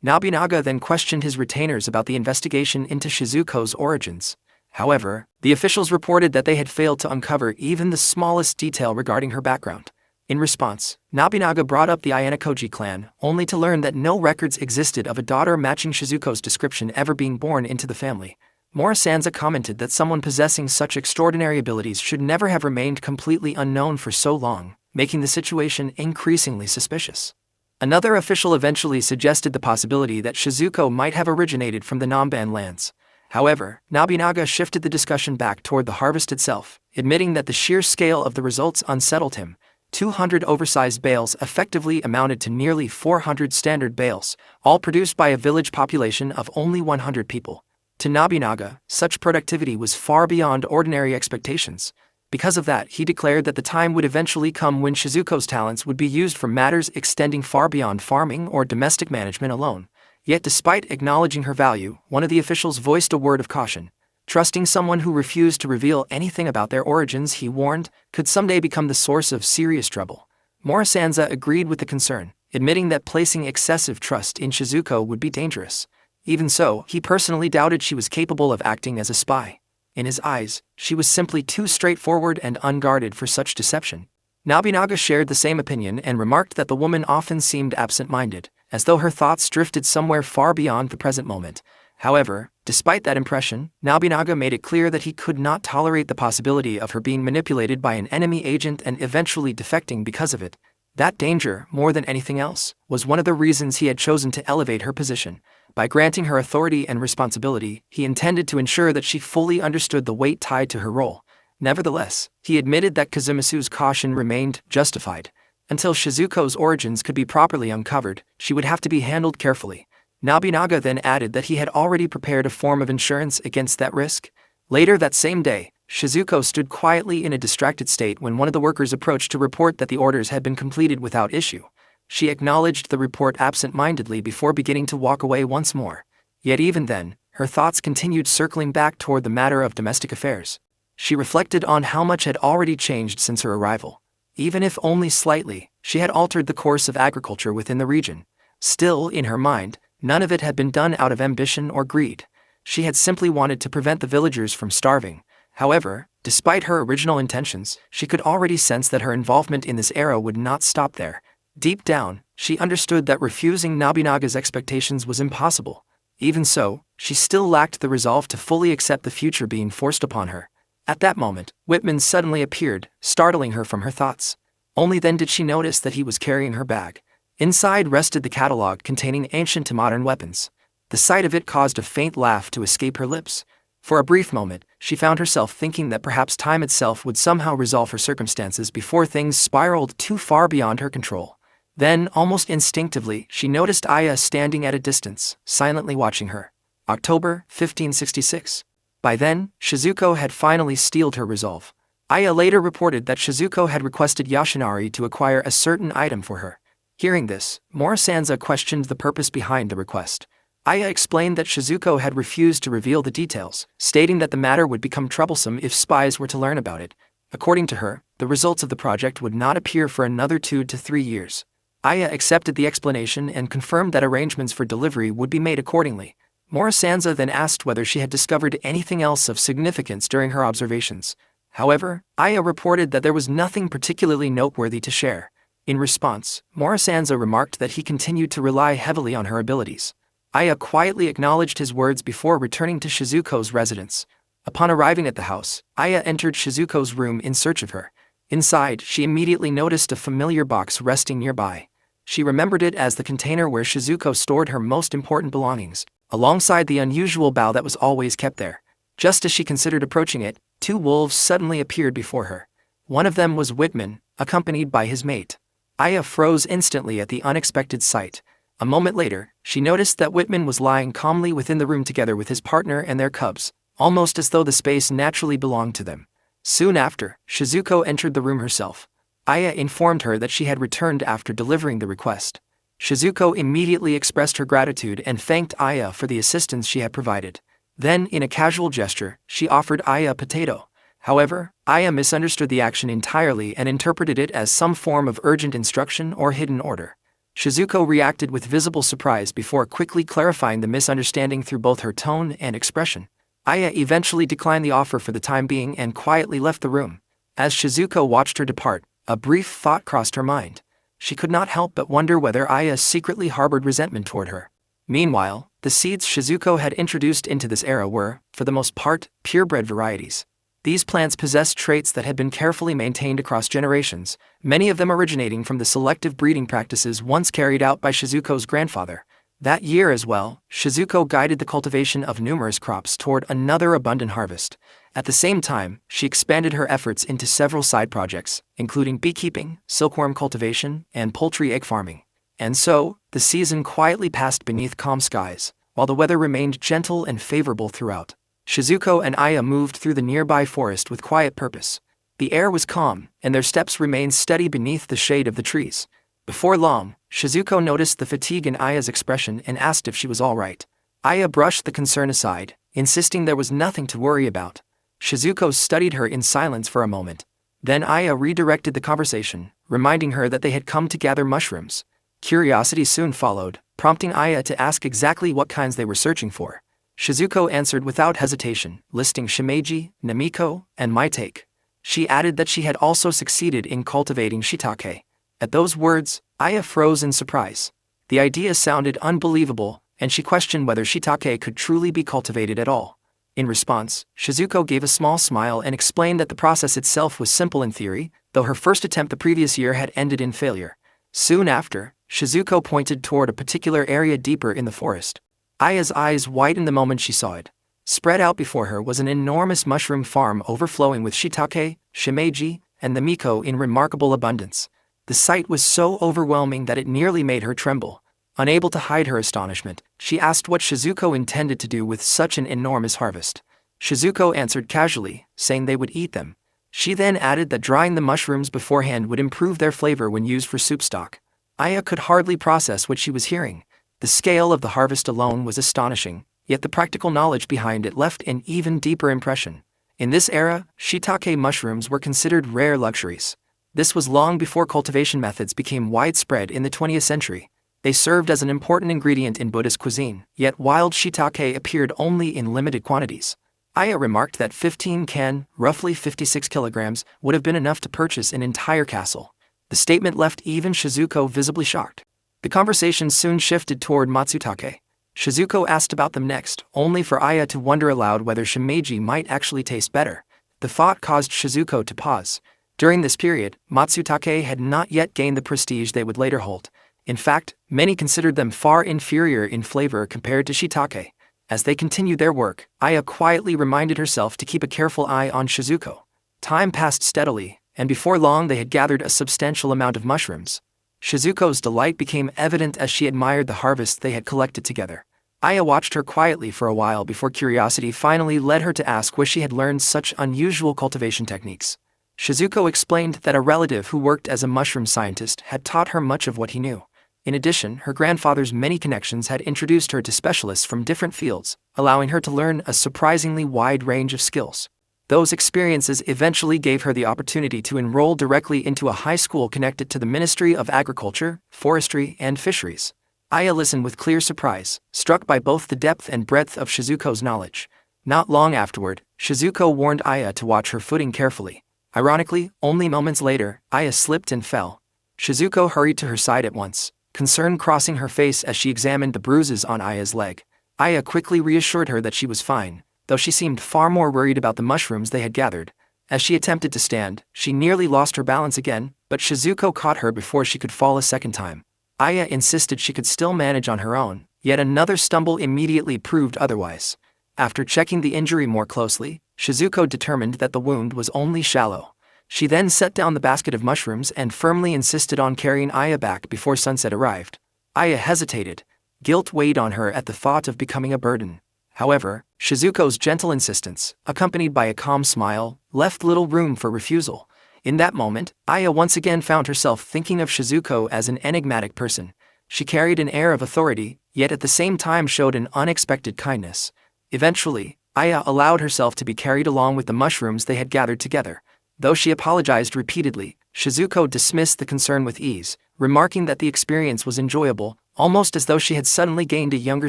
Nobunaga then questioned his retainers about the investigation into Shizuko's origins. However, the officials reported that they had failed to uncover even the smallest detail regarding her background. In response, Nobunaga brought up the Ayanokoji clan, only to learn that no records existed of a daughter matching Shizuko's description ever being born into the family. Morisanza commented that someone possessing such extraordinary abilities should never have remained completely unknown for so long, making the situation increasingly suspicious. Another official eventually suggested the possibility that Shizuko might have originated from the Namban lands. However, Nobunaga shifted the discussion back toward the harvest itself, admitting that the sheer scale of the results unsettled him. 200 oversized bales effectively amounted to nearly 400 standard bales, all produced by a village population of only 100 people. To Nobunaga, such productivity was far beyond ordinary expectations. Because of that, he declared that the time would eventually come when Shizuko's talents would be used for matters extending far beyond farming or domestic management alone. Yet despite acknowledging her value, one of the officials voiced a word of caution. Trusting someone who refused to reveal anything about their origins, he warned, could someday become the source of serious trouble. Morisanza agreed with the concern, admitting that placing excessive trust in Shizuko would be dangerous. Even so, he personally doubted she was capable of acting as a spy. In his eyes, she was simply too straightforward and unguarded for such deception. Nobunaga shared the same opinion and remarked that the woman often seemed absent-minded, as though her thoughts drifted somewhere far beyond the present moment. However, despite that impression, Nobunaga made it clear that he could not tolerate the possibility of her being manipulated by an enemy agent and eventually defecting because of it. That danger, more than anything else, was one of the reasons he had chosen to elevate her position. By granting her authority and responsibility, he intended to ensure that she fully understood the weight tied to her role. Nevertheless, he admitted that Kazumasu's caution remained justified. Until Shizuko's origins could be properly uncovered, she would have to be handled carefully. Nobunaga then added that he had already prepared a form of insurance against that risk. Later that same day, Shizuko stood quietly in a distracted state when one of the workers approached to report that the orders had been completed without issue. She acknowledged the report absent-mindedly before beginning to walk away once more. Yet even then, her thoughts continued circling back toward the matter of domestic affairs. She reflected on how much had already changed since her arrival. Even if only slightly, she had altered the course of agriculture within the region. Still, in her mind, none of it had been done out of ambition or greed. She had simply wanted to prevent the villagers from starving. However, despite her original intentions, she could already sense that her involvement in this era would not stop there. Deep down, she understood that refusing Nobunaga's expectations was impossible. Even so, she still lacked the resolve to fully accept the future being forced upon her. At that moment, Whitman suddenly appeared, startling her from her thoughts. Only then did she notice that he was carrying her bag. Inside rested the catalog containing ancient to modern weapons. The sight of it caused a faint laugh to escape her lips. For a brief moment, she found herself thinking that perhaps time itself would somehow resolve her circumstances before things spiraled too far beyond her control. Then, almost instinctively, she noticed Aya standing at a distance, silently watching her. October 1566. By then, Shizuko had finally steeled her resolve. Aya later reported that Shizuko had requested Yoshinari to acquire a certain item for her. Hearing this, Morisanza questioned the purpose behind the request. Aya explained that Shizuko had refused to reveal the details, stating that the matter would become troublesome if spies were to learn about it. According to her, the results of the project would not appear for another 2 to 3 years. Aya accepted the explanation and confirmed that arrangements for delivery would be made accordingly. Morisanza then asked whether she had discovered anything else of significance during her observations. However, Aya reported that there was nothing particularly noteworthy to share. In response, Morisanzo remarked that he continued to rely heavily on her abilities. Aya quietly acknowledged his words before returning to Shizuko's residence. Upon arriving at the house, Aya entered Shizuko's room in search of her. Inside, she immediately noticed a familiar box resting nearby. She remembered it as the container where Shizuko stored her most important belongings, alongside the unusual bowl that was always kept there. Just as she considered approaching it, two wolves suddenly appeared before her. One of them was Whitman, accompanied by his mate. Aya froze instantly at the unexpected sight. A moment later, she noticed that Whitman was lying calmly within the room together with his partner and their cubs, almost as though the space naturally belonged to them. Soon after, Shizuko entered the room herself. Aya informed her that she had returned after delivering the request. Shizuko immediately expressed her gratitude and thanked Aya for the assistance she had provided. Then, in a casual gesture, she offered Aya a potato. However, Aya misunderstood the action entirely and interpreted it as some form of urgent instruction or hidden order. Shizuko reacted with visible surprise before quickly clarifying the misunderstanding through both her tone and expression. Aya eventually declined the offer for the time being and quietly left the room. As Shizuko watched her depart, a brief thought crossed her mind. She could not help but wonder whether Aya secretly harbored resentment toward her. Meanwhile, the seeds Shizuko had introduced into this era were, for the most part, purebred varieties. These plants possessed traits that had been carefully maintained across generations, many of them originating from the selective breeding practices once carried out by Shizuko's grandfather. That year as well, Shizuko guided the cultivation of numerous crops toward another abundant harvest. At the same time, she expanded her efforts into several side projects, including beekeeping, silkworm cultivation, and poultry egg farming. And so, the season quietly passed beneath calm skies, while the weather remained gentle and favorable throughout. Shizuko and Aya moved through the nearby forest with quiet purpose. The air was calm, and their steps remained steady beneath the shade of the trees. Before long, Shizuko noticed the fatigue in Aya's expression and asked if she was all right. Aya brushed the concern aside, insisting there was nothing to worry about. Shizuko studied her in silence for a moment. Then Aya redirected the conversation, reminding her that they had come to gather mushrooms. Curiosity soon followed, prompting Aya to ask exactly what kinds they were searching for. Shizuko answered without hesitation, listing shimeji, namiko, and maitake. She added that she had also succeeded in cultivating shiitake. At those words, Aya froze in surprise. The idea sounded unbelievable, and she questioned whether shiitake could truly be cultivated at all. In response, Shizuko gave a small smile and explained that the process itself was simple in theory, though her first attempt the previous year had ended in failure. Soon after, Shizuko pointed toward a particular area deeper in the forest. Aya's eyes widened the moment she saw it. Spread out before her was an enormous mushroom farm overflowing with shiitake, shimeji, and namiko in remarkable abundance. The sight was so overwhelming that it nearly made her tremble. Unable to hide her astonishment, she asked what Shizuko intended to do with such an enormous harvest. Shizuko answered casually, saying they would eat them. She then added that drying the mushrooms beforehand would improve their flavor when used for soup stock. Aya could hardly process what she was hearing. The scale of the harvest alone was astonishing, yet the practical knowledge behind it left an even deeper impression. In this era, shiitake mushrooms were considered rare luxuries. This was long before cultivation methods became widespread in the 20th century. They served as an important ingredient in Buddhist cuisine, yet wild shiitake appeared only in limited quantities. Aya remarked that 15 can, roughly 56 kilograms, would have been enough to purchase an entire castle. The statement left even Shizuko visibly shocked. The conversation soon shifted toward matsutake. Shizuko asked about them next, only for Aya to wonder aloud whether shimeji might actually taste better. The thought caused Shizuko to pause. During this period, matsutake had not yet gained the prestige they would later hold. In fact, many considered them far inferior in flavor compared to shiitake. As they continued their work, Aya quietly reminded herself to keep a careful eye on Shizuko. Time passed steadily, and before long they had gathered a substantial amount of mushrooms. Shizuko's delight became evident as she admired the harvest they had collected together. Aya watched her quietly for a while before curiosity finally led her to ask where she had learned such unusual cultivation techniques. Shizuko explained that a relative who worked as a mushroom scientist had taught her much of what he knew. In addition, her grandfather's many connections had introduced her to specialists from different fields, allowing her to learn a surprisingly wide range of skills. Those experiences eventually gave her the opportunity to enroll directly into a high school connected to the Ministry of Agriculture, Forestry, and Fisheries. Aya listened with clear surprise, struck by both the depth and breadth of Shizuko's knowledge. Not long afterward, Shizuko warned Aya to watch her footing carefully. Ironically, only moments later, Aya slipped and fell. Shizuko hurried to her side at once, concern crossing her face as she examined the bruises on Aya's leg. Aya quickly reassured her that she was fine, though she seemed far more worried about the mushrooms they had gathered. As she attempted to stand, she nearly lost her balance again, but Shizuko caught her before she could fall a second time. Aya insisted she could still manage on her own, yet another stumble immediately proved otherwise. After checking the injury more closely, Shizuko determined that the wound was only shallow. She then set down the basket of mushrooms and firmly insisted on carrying Aya back before sunset arrived. Aya hesitated. Guilt weighed on her at the thought of becoming a burden. However, Shizuko's gentle insistence, accompanied by a calm smile, left little room for refusal. In that moment, Aya once again found herself thinking of Shizuko as an enigmatic person. She carried an air of authority, yet at the same time showed an unexpected kindness. Eventually, Aya allowed herself to be carried along with the mushrooms they had gathered together. Though she apologized repeatedly, Shizuko dismissed the concern with ease, remarking that the experience was enjoyable, almost as though she had suddenly gained a younger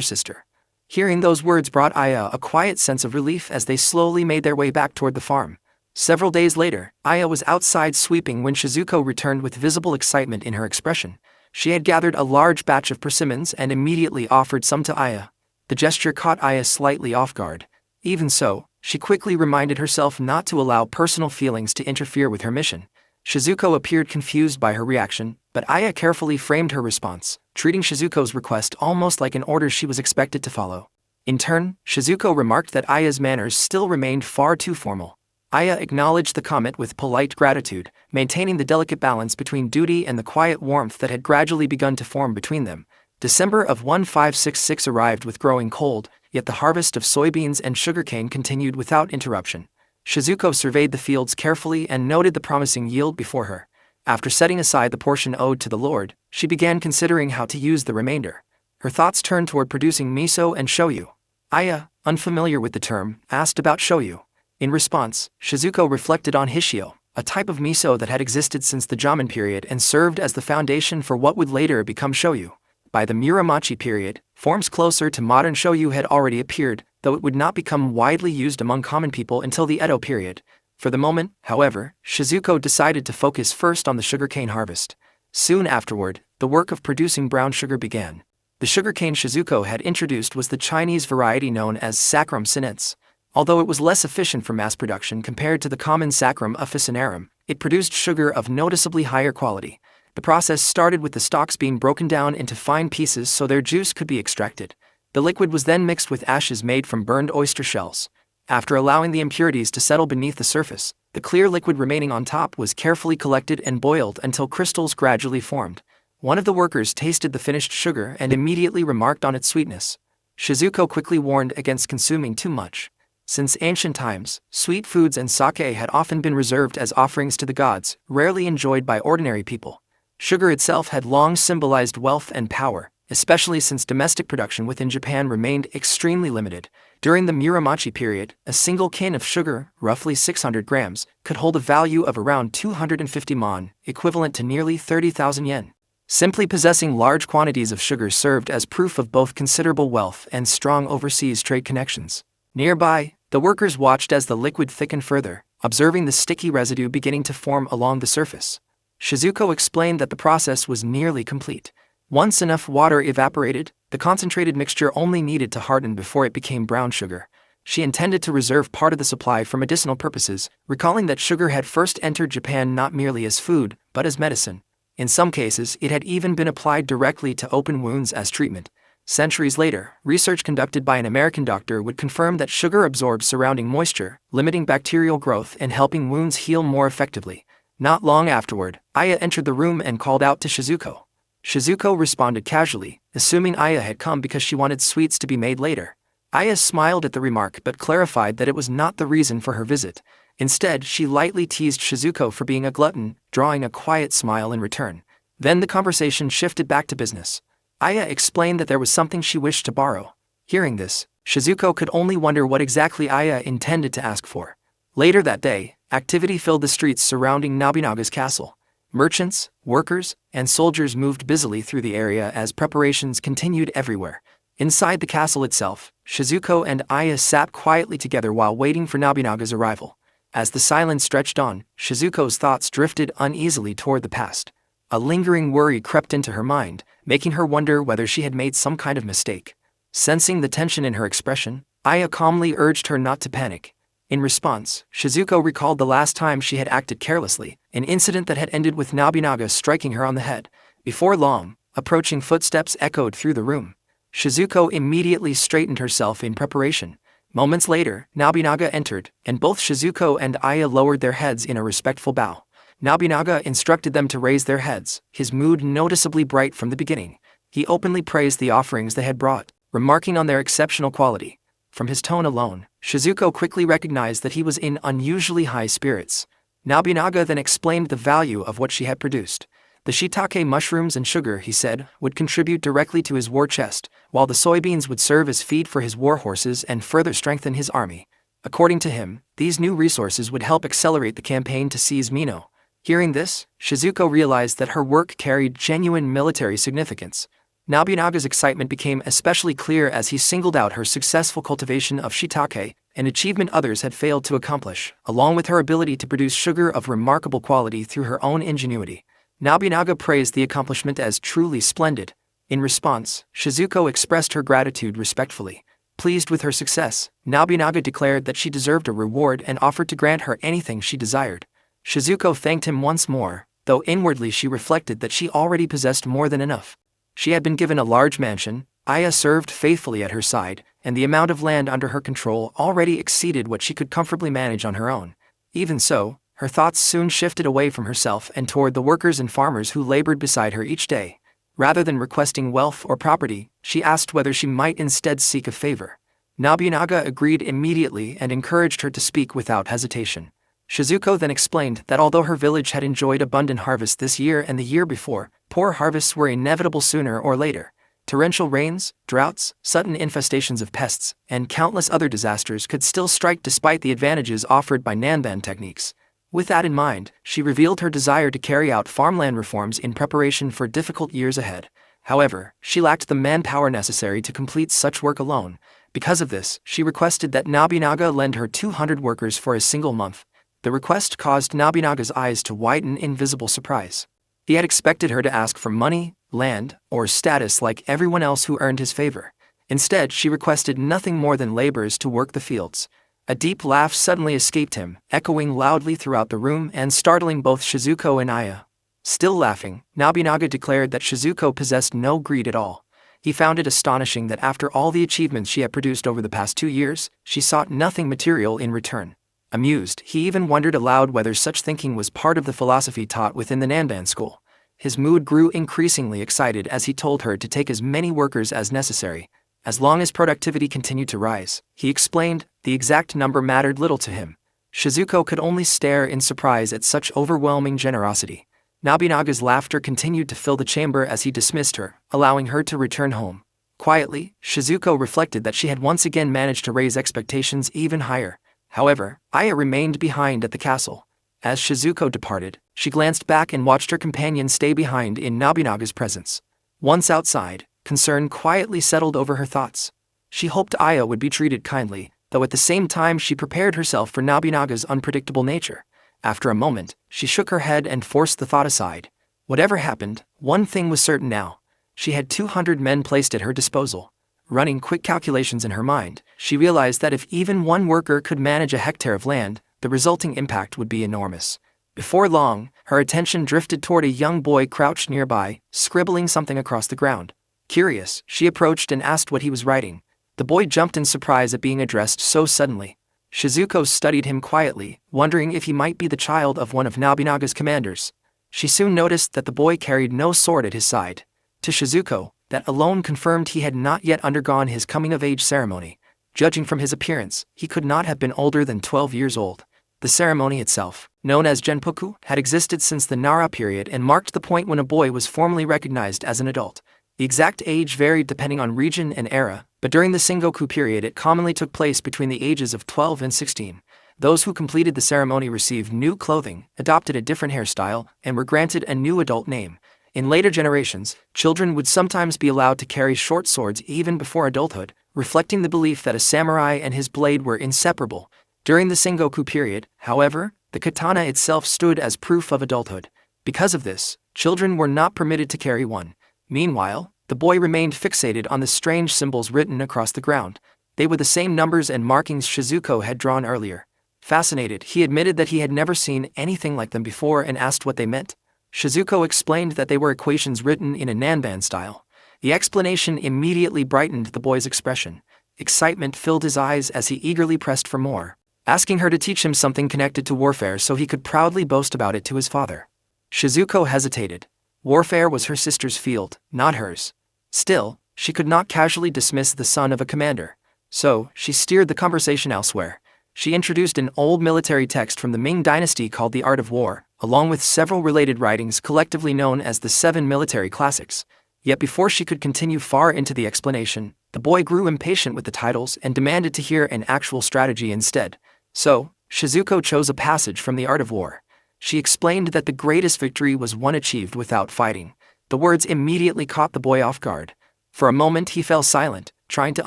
sister. Hearing those words brought Aya a quiet sense of relief as they slowly made their way back toward the farm. Several days later, Aya was outside sweeping when Shizuko returned with visible excitement in her expression. She had gathered a large batch of persimmons and immediately offered some to Aya. The gesture caught Aya slightly off guard. Even so, she quickly reminded herself not to allow personal feelings to interfere with her mission. Shizuko appeared confused by her reaction, but Aya carefully framed her response, treating Shizuko's request almost like an order she was expected to follow. In turn, Shizuko remarked that Aya's manners still remained far too formal. Aya acknowledged the comment with polite gratitude, maintaining the delicate balance between duty and the quiet warmth that had gradually begun to form between them. December of 1566 arrived with growing cold, yet the harvest of soybeans and sugarcane continued without interruption. Shizuko surveyed the fields carefully and noted the promising yield before her. After setting aside the portion owed to the Lord, she began considering how to use the remainder. Her thoughts turned toward producing miso and shoyu. Aya, unfamiliar with the term, asked about shoyu. In response, Shizuko reflected on hishio, a type of miso that had existed since the Jomon period and served as the foundation for what would later become shoyu. By the Muromachi period, forms closer to modern shoyu had already appeared, though it would not become widely used among common people until the Edo period. For the moment, however, Shizuko decided to focus first on the sugarcane harvest. Soon afterward, the work of producing brown sugar began. The sugarcane Shizuko had introduced was the Chinese variety known as Saccharum sinense. Although it was less efficient for mass production compared to the common Saccharum officinarum, it produced sugar of noticeably higher quality. The process started with the stalks being broken down into fine pieces so their juice could be extracted. The liquid was then mixed with ashes made from burned oyster shells. After allowing the impurities to settle beneath the surface, the clear liquid remaining on top was carefully collected and boiled until crystals gradually formed. One of the workers tasted the finished sugar and immediately remarked on its sweetness. Shizuko quickly warned against consuming too much. Since ancient times, sweet foods and sake had often been reserved as offerings to the gods, rarely enjoyed by ordinary people. Sugar itself had long symbolized wealth and power, especially since domestic production within Japan remained extremely limited. During the Muromachi period, a single can of sugar, roughly 600 grams, could hold a value of around 250 mon, equivalent to nearly 30,000 yen. Simply possessing large quantities of sugar served as proof of both considerable wealth and strong overseas trade connections. Nearby, the workers watched as the liquid thickened further, observing the sticky residue beginning to form along the surface. Shizuko explained that the process was nearly complete. Once enough water evaporated, the concentrated mixture only needed to harden before it became brown sugar. She intended to reserve part of the supply for medicinal purposes, recalling that sugar had first entered Japan not merely as food, but as medicine. In some cases, it had even been applied directly to open wounds as treatment. Centuries later, research conducted by an American doctor would confirm that sugar absorbs surrounding moisture, limiting bacterial growth and helping wounds heal more effectively. Not long afterward, Aya entered the room and called out to Shizuko. Shizuko responded casually, assuming Aya had come because she wanted sweets to be made later. Aya smiled at the remark but clarified that it was not the reason for her visit. Instead, she lightly teased Shizuko for being a glutton, drawing a quiet smile in return. Then the conversation shifted back to business. Aya explained that there was something she wished to borrow. Hearing this, Shizuko could only wonder what exactly Aya intended to ask for. Later that day, activity filled the streets surrounding Nobunaga's castle. Merchants, workers, and soldiers moved busily through the area as preparations continued everywhere. Inside the castle itself, Shizuko and Aya sat quietly together while waiting for Nobunaga's arrival. As the silence stretched on, Shizuko's thoughts drifted uneasily toward the past. A lingering worry crept into her mind, making her wonder whether she had made some kind of mistake. Sensing the tension in her expression, Aya calmly urged her not to panic. In response, Shizuko recalled the last time she had acted carelessly, an incident that had ended with Nobunaga striking her on the head. Before long, approaching footsteps echoed through the room. Shizuko immediately straightened herself in preparation. Moments later, Nobunaga entered, and both Shizuko and Aya lowered their heads in a respectful bow. Nobunaga instructed them to raise their heads, his mood noticeably bright from the beginning. He openly praised the offerings they had brought, remarking on their exceptional quality. From his tone alone, Shizuko quickly recognized that he was in unusually high spirits. Nobunaga then explained the value of what she had produced. The shiitake mushrooms and sugar, he said, would contribute directly to his war chest, while the soybeans would serve as feed for his war horses and further strengthen his army. According to him, these new resources would help accelerate the campaign to seize Mino. Hearing this, Shizuko realized that her work carried genuine military significance. Nobunaga's excitement became especially clear as he singled out her successful cultivation of shiitake, an achievement others had failed to accomplish, along with her ability to produce sugar of remarkable quality through her own ingenuity. Nobunaga praised the accomplishment as truly splendid. In response, Shizuko expressed her gratitude respectfully. Pleased with her success, Nobunaga declared that she deserved a reward and offered to grant her anything she desired. Shizuko thanked him once more, though inwardly she reflected that she already possessed more than enough. She had been given a large mansion, Aya served faithfully at her side, and the amount of land under her control already exceeded what she could comfortably manage on her own. Even so, her thoughts soon shifted away from herself and toward the workers and farmers who labored beside her each day. Rather than requesting wealth or property, she asked whether she might instead seek a favor. Nobunaga agreed immediately and encouraged her to speak without hesitation. Shizuko then explained that although her village had enjoyed abundant harvests this year and the year before, poor harvests were inevitable sooner or later. Torrential rains, droughts, sudden infestations of pests, and countless other disasters could still strike despite the advantages offered by Nanban techniques. With that in mind, she revealed her desire to carry out farmland reforms in preparation for difficult years ahead. However, she lacked the manpower necessary to complete such work alone. Because of this, she requested that Nobunaga lend her 200 workers for a single month. The request caused Nobunaga's eyes to widen in visible surprise. He had expected her to ask for money, land, or status like everyone else who earned his favor. Instead, she requested nothing more than laborers to work the fields. A deep laugh suddenly escaped him, echoing loudly throughout the room and startling both Shizuko and Aya. Still laughing, Nobunaga declared that Shizuko possessed no greed at all. He found it astonishing that after all the achievements she had produced over the past 2 years, she sought nothing material in return. Amused, he even wondered aloud whether such thinking was part of the philosophy taught within the Nanban school. His mood grew increasingly excited as he told her to take as many workers as necessary. As long as productivity continued to rise, he explained, the exact number mattered little to him. Shizuko could only stare in surprise at such overwhelming generosity. Nobunaga's laughter continued to fill the chamber as he dismissed her, allowing her to return home. Quietly, Shizuko reflected that she had once again managed to raise expectations even higher. However, Aya remained behind at the castle. As Shizuko departed, she glanced back and watched her companion stay behind in Nobunaga's presence. Once outside, concern quietly settled over her thoughts. She hoped Aya would be treated kindly, though at the same time she prepared herself for Nobunaga's unpredictable nature. After a moment, she shook her head and forced the thought aside. Whatever happened, one thing was certain now. She had 200 men placed at her disposal. Running quick calculations in her mind, she realized that if even one worker could manage a hectare of land, the resulting impact would be enormous. Before long, her attention drifted toward a young boy crouched nearby, scribbling something across the ground. Curious, she approached and asked what he was writing. The boy jumped in surprise at being addressed so suddenly. Shizuko studied him quietly, wondering if he might be the child of one of Nobunaga's commanders. She soon noticed that the boy carried no sword at his side. To Shizuko, that alone confirmed he had not yet undergone his coming-of-age ceremony. Judging from his appearance, he could not have been older than 12 years old. The ceremony itself, known as Genpoku, had existed since the Nara period and marked the point when a boy was formally recognized as an adult. The exact age varied depending on region and era, but during the Sengoku period it commonly took place between the ages of 12 and 16. Those who completed the ceremony received new clothing, adopted a different hairstyle, and were granted a new adult name. In later generations, children would sometimes be allowed to carry short swords even before adulthood, reflecting the belief that a samurai and his blade were inseparable. During the Sengoku period, however, the katana itself stood as proof of adulthood. Because of this, children were not permitted to carry one. Meanwhile, the boy remained fixated on the strange symbols written across the ground. They were the same numbers and markings Shizuko had drawn earlier. Fascinated, he admitted that he had never seen anything like them before and asked what they meant. Shizuko explained that they were equations written in a Nanban style. The explanation immediately brightened the boy's expression. Excitement filled his eyes as he eagerly pressed for more, asking her to teach him something connected to warfare so he could proudly boast about it to his father. Shizuko hesitated. Warfare was her sister's field, not hers. Still, she could not casually dismiss the son of a commander. So, she steered the conversation elsewhere. She introduced an old military text from the Ming Dynasty called The Art of War, along with several related writings collectively known as the 7 military classics. Yet before she could continue far into the explanation, the boy grew impatient with the titles and demanded to hear an actual strategy instead. So, Shizuko chose a passage from The Art of War. She explained that the greatest victory was one achieved without fighting. The words immediately caught the boy off guard. For a moment he fell silent, trying to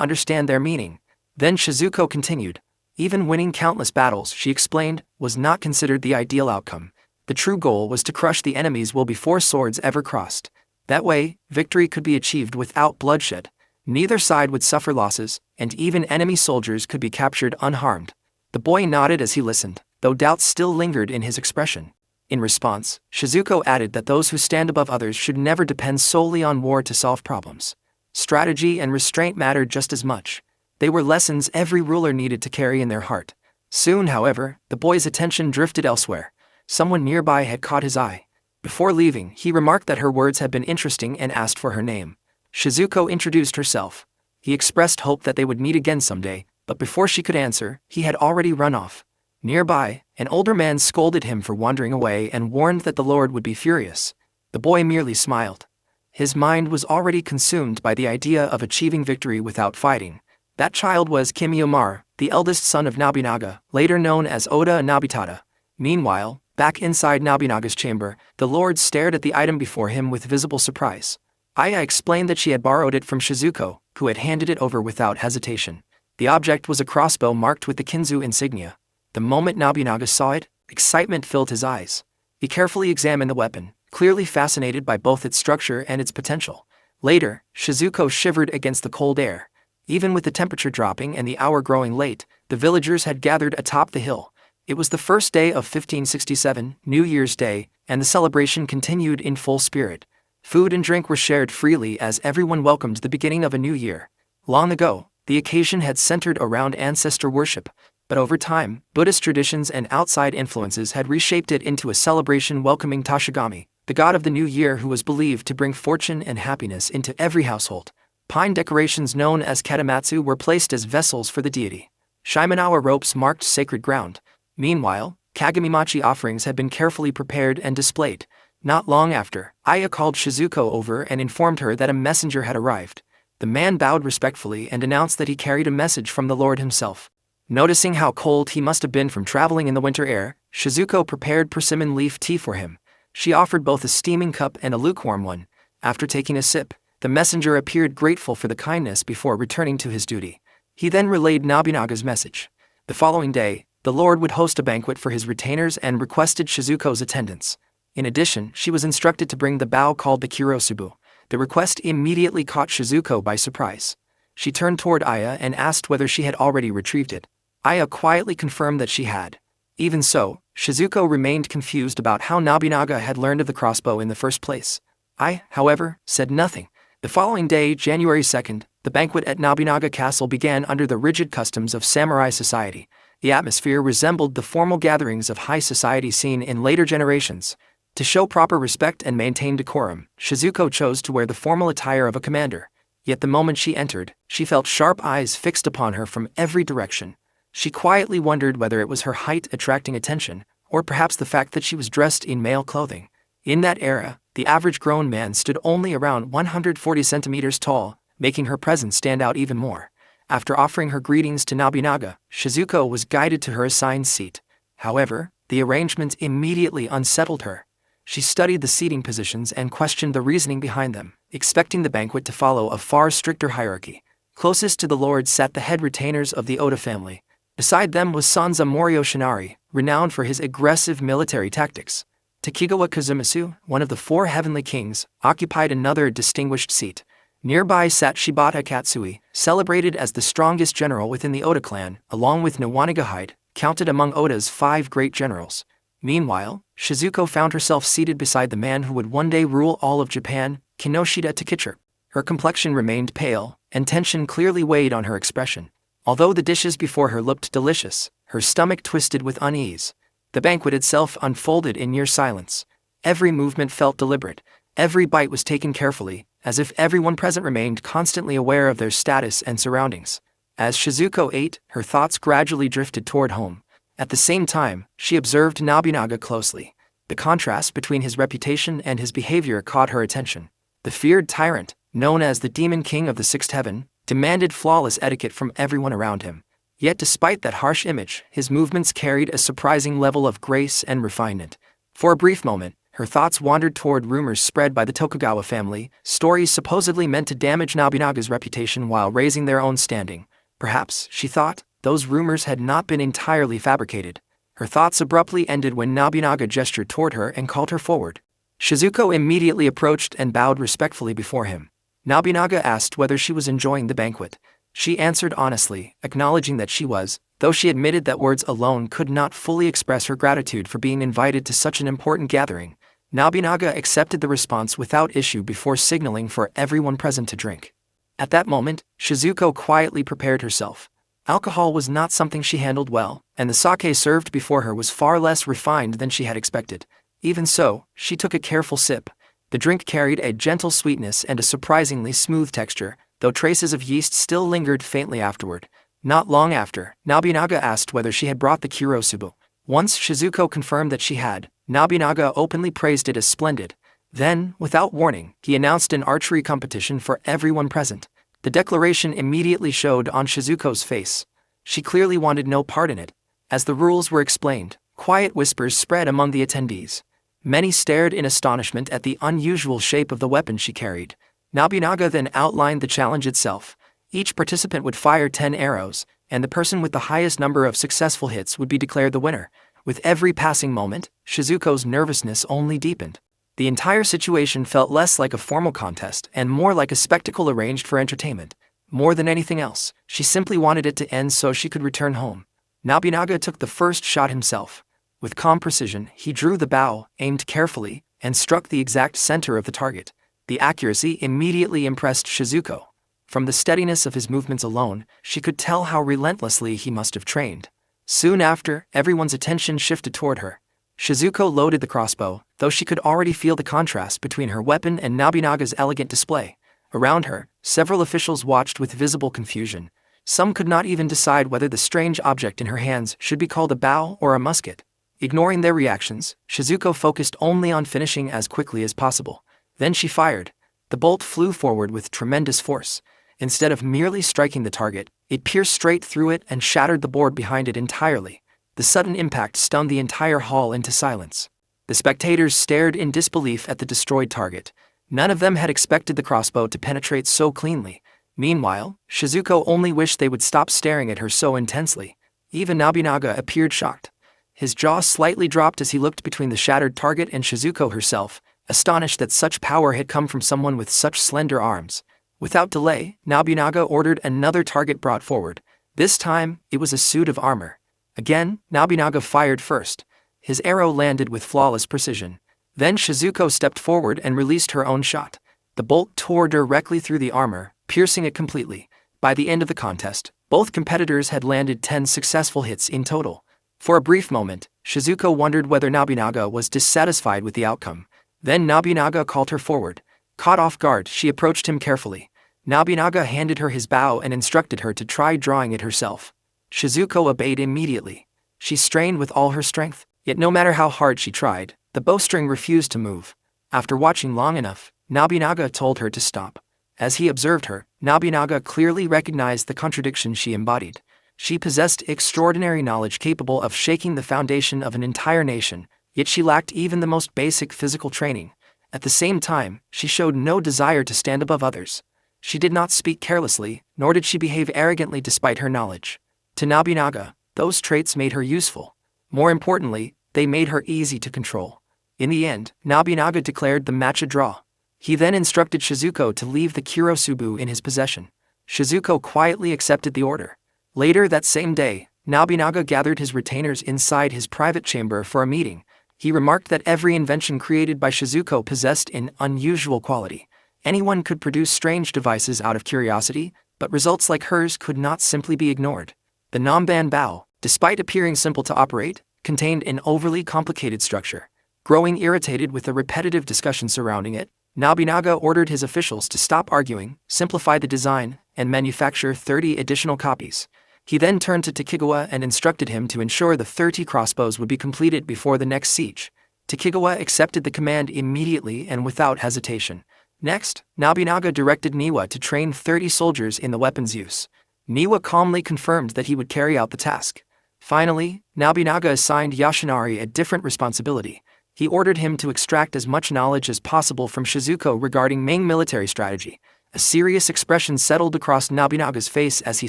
understand their meaning. Then Shizuko continued. Even winning countless battles, she explained, was not considered the ideal outcome. The true goal was to crush the enemy's will before swords ever crossed. That way, victory could be achieved without bloodshed. Neither side would suffer losses, and even enemy soldiers could be captured unharmed. The boy nodded as he listened, though doubts still lingered in his expression. In response, Shizuko added that those who stand above others should never depend solely on war to solve problems. Strategy and restraint mattered just as much. They were lessons every ruler needed to carry in their heart. Soon, however, the boy's attention drifted elsewhere. Someone nearby had caught his eye. Before leaving, he remarked that her words had been interesting and asked for her name. Shizuko introduced herself. He expressed hope that they would meet again someday, but before she could answer, he had already run off. Nearby, an older man scolded him for wandering away and warned that the Lord would be furious. The boy merely smiled. His mind was already consumed by the idea of achieving victory without fighting. That child was Kimiyomaro, the eldest son of Nobunaga, later known as Oda Nobutada. Meanwhile, back inside Nobunaga's chamber, the lord stared at the item before him with visible surprise. Aya explained that she had borrowed it from Shizuko, who had handed it over without hesitation. The object was a crossbow marked with the Kinzu insignia. The moment Nobunaga saw it, excitement filled his eyes. He carefully examined the weapon, clearly fascinated by both its structure and its potential. Later, Shizuko shivered against the cold air. Even with the temperature dropping and the hour growing late, the villagers had gathered atop the hill. It was the first day of 1567, New Year's Day, and the celebration continued in full spirit. Food and drink were shared freely as everyone welcomed the beginning of a new year. Long ago, the occasion had centered around ancestor worship, but over time, Buddhist traditions and outside influences had reshaped it into a celebration welcoming Tashigami, the god of the new year who was believed to bring fortune and happiness into every household. Pine decorations known as katamatsu were placed as vessels for the deity. Shimenawa ropes marked sacred ground. Meanwhile, kagami-machi offerings had been carefully prepared and displayed. Not long after, Aya called Shizuko over and informed her that a messenger had arrived. The man bowed respectfully and announced that he carried a message from the Lord himself. Noticing how cold he must have been from traveling in the winter air, Shizuko prepared persimmon leaf tea for him. She offered both a steaming cup and a lukewarm one. After taking a sip, the messenger appeared grateful for the kindness before returning to his duty. He then relayed Nobunaga's message. The following day, the Lord would host a banquet for his retainers and requested Shizuko's attendance. In addition, she was instructed to bring the bow called the kirosubu. The request immediately caught Shizuko by surprise. She turned toward Aya and asked whether she had already retrieved it. Aya quietly confirmed that she had. Even so, Shizuko remained confused about how Nobunaga had learned of the crossbow in the first place. I, however, said nothing. The following day, January 2nd, the banquet at Nobunaga Castle began under the rigid customs of samurai society. The atmosphere resembled the formal gatherings of high society seen in later generations. To show proper respect and maintain decorum, Shizuko chose to wear the formal attire of a commander. Yet the moment she entered, she felt sharp eyes fixed upon her from every direction. She quietly wondered whether it was her height attracting attention, or perhaps the fact that she was dressed in male clothing. In that era, the average grown man stood only around 140 centimeters tall, making her presence stand out even more. After offering her greetings to Nobunaga, Shizuko was guided to her assigned seat. However, the arrangement immediately unsettled her. She studied the seating positions and questioned the reasoning behind them, expecting the banquet to follow a far stricter hierarchy. Closest to the lords sat the head retainers of the Oda family. Beside them was Sanza Moriyoshinari, renowned for his aggressive military tactics. Takigawa Kazumitsu, one of the four heavenly kings, occupied another distinguished seat. Nearby sat Shibata Katsui, celebrated as the strongest general within the Oda clan, along with Nowanagahide, counted among Oda's 5 great generals. Meanwhile, Shizuko found herself seated beside the man who would one day rule all of Japan, Kinoshita Takichi. Her complexion remained pale, and tension clearly weighed on her expression. Although the dishes before her looked delicious, her stomach twisted with unease. The banquet itself unfolded in near silence. Every movement felt deliberate. Every bite was taken carefully, as if everyone present remained constantly aware of their status and surroundings. As Shizuko ate, her thoughts gradually drifted toward home. At the same time, she observed Nobunaga closely. The contrast between his reputation and his behavior caught her attention. The feared tyrant, known as the Demon King of the Sixth Heaven, demanded flawless etiquette from everyone around him. Yet despite that harsh image, his movements carried a surprising level of grace and refinement. For a brief moment, her thoughts wandered toward rumors spread by the Tokugawa family, stories supposedly meant to damage Nobunaga's reputation while raising their own standing. Perhaps, she thought, those rumors had not been entirely fabricated. Her thoughts abruptly ended when Nobunaga gestured toward her and called her forward. Shizuko immediately approached and bowed respectfully before him. Nobunaga asked whether she was enjoying the banquet. She answered honestly, acknowledging that she was, though she admitted that words alone could not fully express her gratitude for being invited to such an important gathering. Nobunaga accepted the response without issue before signaling for everyone present to drink. At that moment, Shizuko quietly prepared herself. Alcohol was not something she handled well, and the sake served before her was far less refined than she had expected. Even so, she took a careful sip. The drink carried a gentle sweetness and a surprisingly smooth texture, though traces of yeast still lingered faintly afterward. Not long after, Nobunaga asked whether she had brought the Kurosubo. Once Shizuko confirmed that she had, Nobunaga openly praised it as splendid. Then, without warning, he announced an archery competition for everyone present. The declaration immediately showed on Shizuko's face. She clearly wanted no part in it. As the rules were explained, quiet whispers spread among the attendees. Many stared in astonishment at the unusual shape of the weapon she carried. Nobunaga then outlined the challenge itself. Each participant would fire 10 arrows, and the person with the highest number of successful hits would be declared the winner. With every passing moment, Shizuko's nervousness only deepened. The entire situation felt less like a formal contest and more like a spectacle arranged for entertainment. More than anything else, she simply wanted it to end so she could return home. Nobunaga took the first shot himself. With calm precision, he drew the bow, aimed carefully, and struck the exact center of the target. The accuracy immediately impressed Shizuko. From the steadiness of his movements alone, she could tell how relentlessly he must have trained. Soon after, everyone's attention shifted toward her. Shizuko loaded the crossbow, though she could already feel the contrast between her weapon and Nobunaga's elegant display. Around her, several officials watched with visible confusion. Some could not even decide whether the strange object in her hands should be called a bow or a musket. Ignoring their reactions, Shizuko focused only on finishing as quickly as possible. Then she fired. The bolt flew forward with tremendous force. Instead of merely striking the target, it pierced straight through it and shattered the board behind it entirely. The sudden impact stunned the entire hall into silence. The spectators stared in disbelief at the destroyed target. None of them had expected the crossbow to penetrate so cleanly. Meanwhile, Shizuko only wished they would stop staring at her so intensely. Even Nobunaga appeared shocked. His jaw slightly dropped as he looked between the shattered target and Shizuko herself, astonished that such power had come from someone with such slender arms. Without delay, Nobunaga ordered another target brought forward. This time, it was a suit of armor. Again, Nobunaga fired first. His arrow landed with flawless precision. Then Shizuko stepped forward and released her own shot. The bolt tore directly through the armor, piercing it completely. By the end of the contest, both competitors had landed 10 successful hits in total. For a brief moment, Shizuko wondered whether Nobunaga was dissatisfied with the outcome. Then Nobunaga called her forward. Caught off guard, she approached him carefully. Nobunaga handed her his bow and instructed her to try drawing it herself. Shizuko obeyed immediately. She strained with all her strength, yet no matter how hard she tried, the bowstring refused to move. After watching long enough, Nobunaga told her to stop. As he observed her, Nobunaga clearly recognized the contradiction she embodied. She possessed extraordinary knowledge capable of shaking the foundation of an entire nation, yet she lacked even the most basic physical training. At the same time, she showed no desire to stand above others. She did not speak carelessly, nor did she behave arrogantly despite her knowledge. To Nobunaga, those traits made her useful. More importantly, they made her easy to control. In the end, Nobunaga declared the match a draw. He then instructed Shizuko to leave the Kurosubu in his possession. Shizuko quietly accepted the order. Later that same day, Nobunaga gathered his retainers inside his private chamber for a meeting. He remarked that every invention created by Shizuko possessed an unusual quality. Anyone could produce strange devices out of curiosity, but results like hers could not simply be ignored. The Namban Bao, despite appearing simple to operate, contained an overly complicated structure. Growing irritated with the repetitive discussion surrounding it, Nobunaga ordered his officials to stop arguing, simplify the design, and manufacture 30 additional copies. He then turned to Takigawa and instructed him to ensure the 30 crossbows would be completed before the next siege. Takigawa accepted the command immediately and without hesitation. Next, Nobunaga directed Niwa to train 30 soldiers in the weapon's use. Niwa calmly confirmed that he would carry out the task. Finally, Nobunaga assigned Yoshinari a different responsibility. He ordered him to extract as much knowledge as possible from Shizuko regarding Ming military strategy. A serious expression settled across Nobunaga's face as he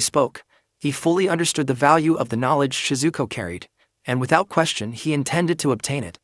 spoke. He fully understood the value of the knowledge Shizuko carried, and without question he intended to obtain it.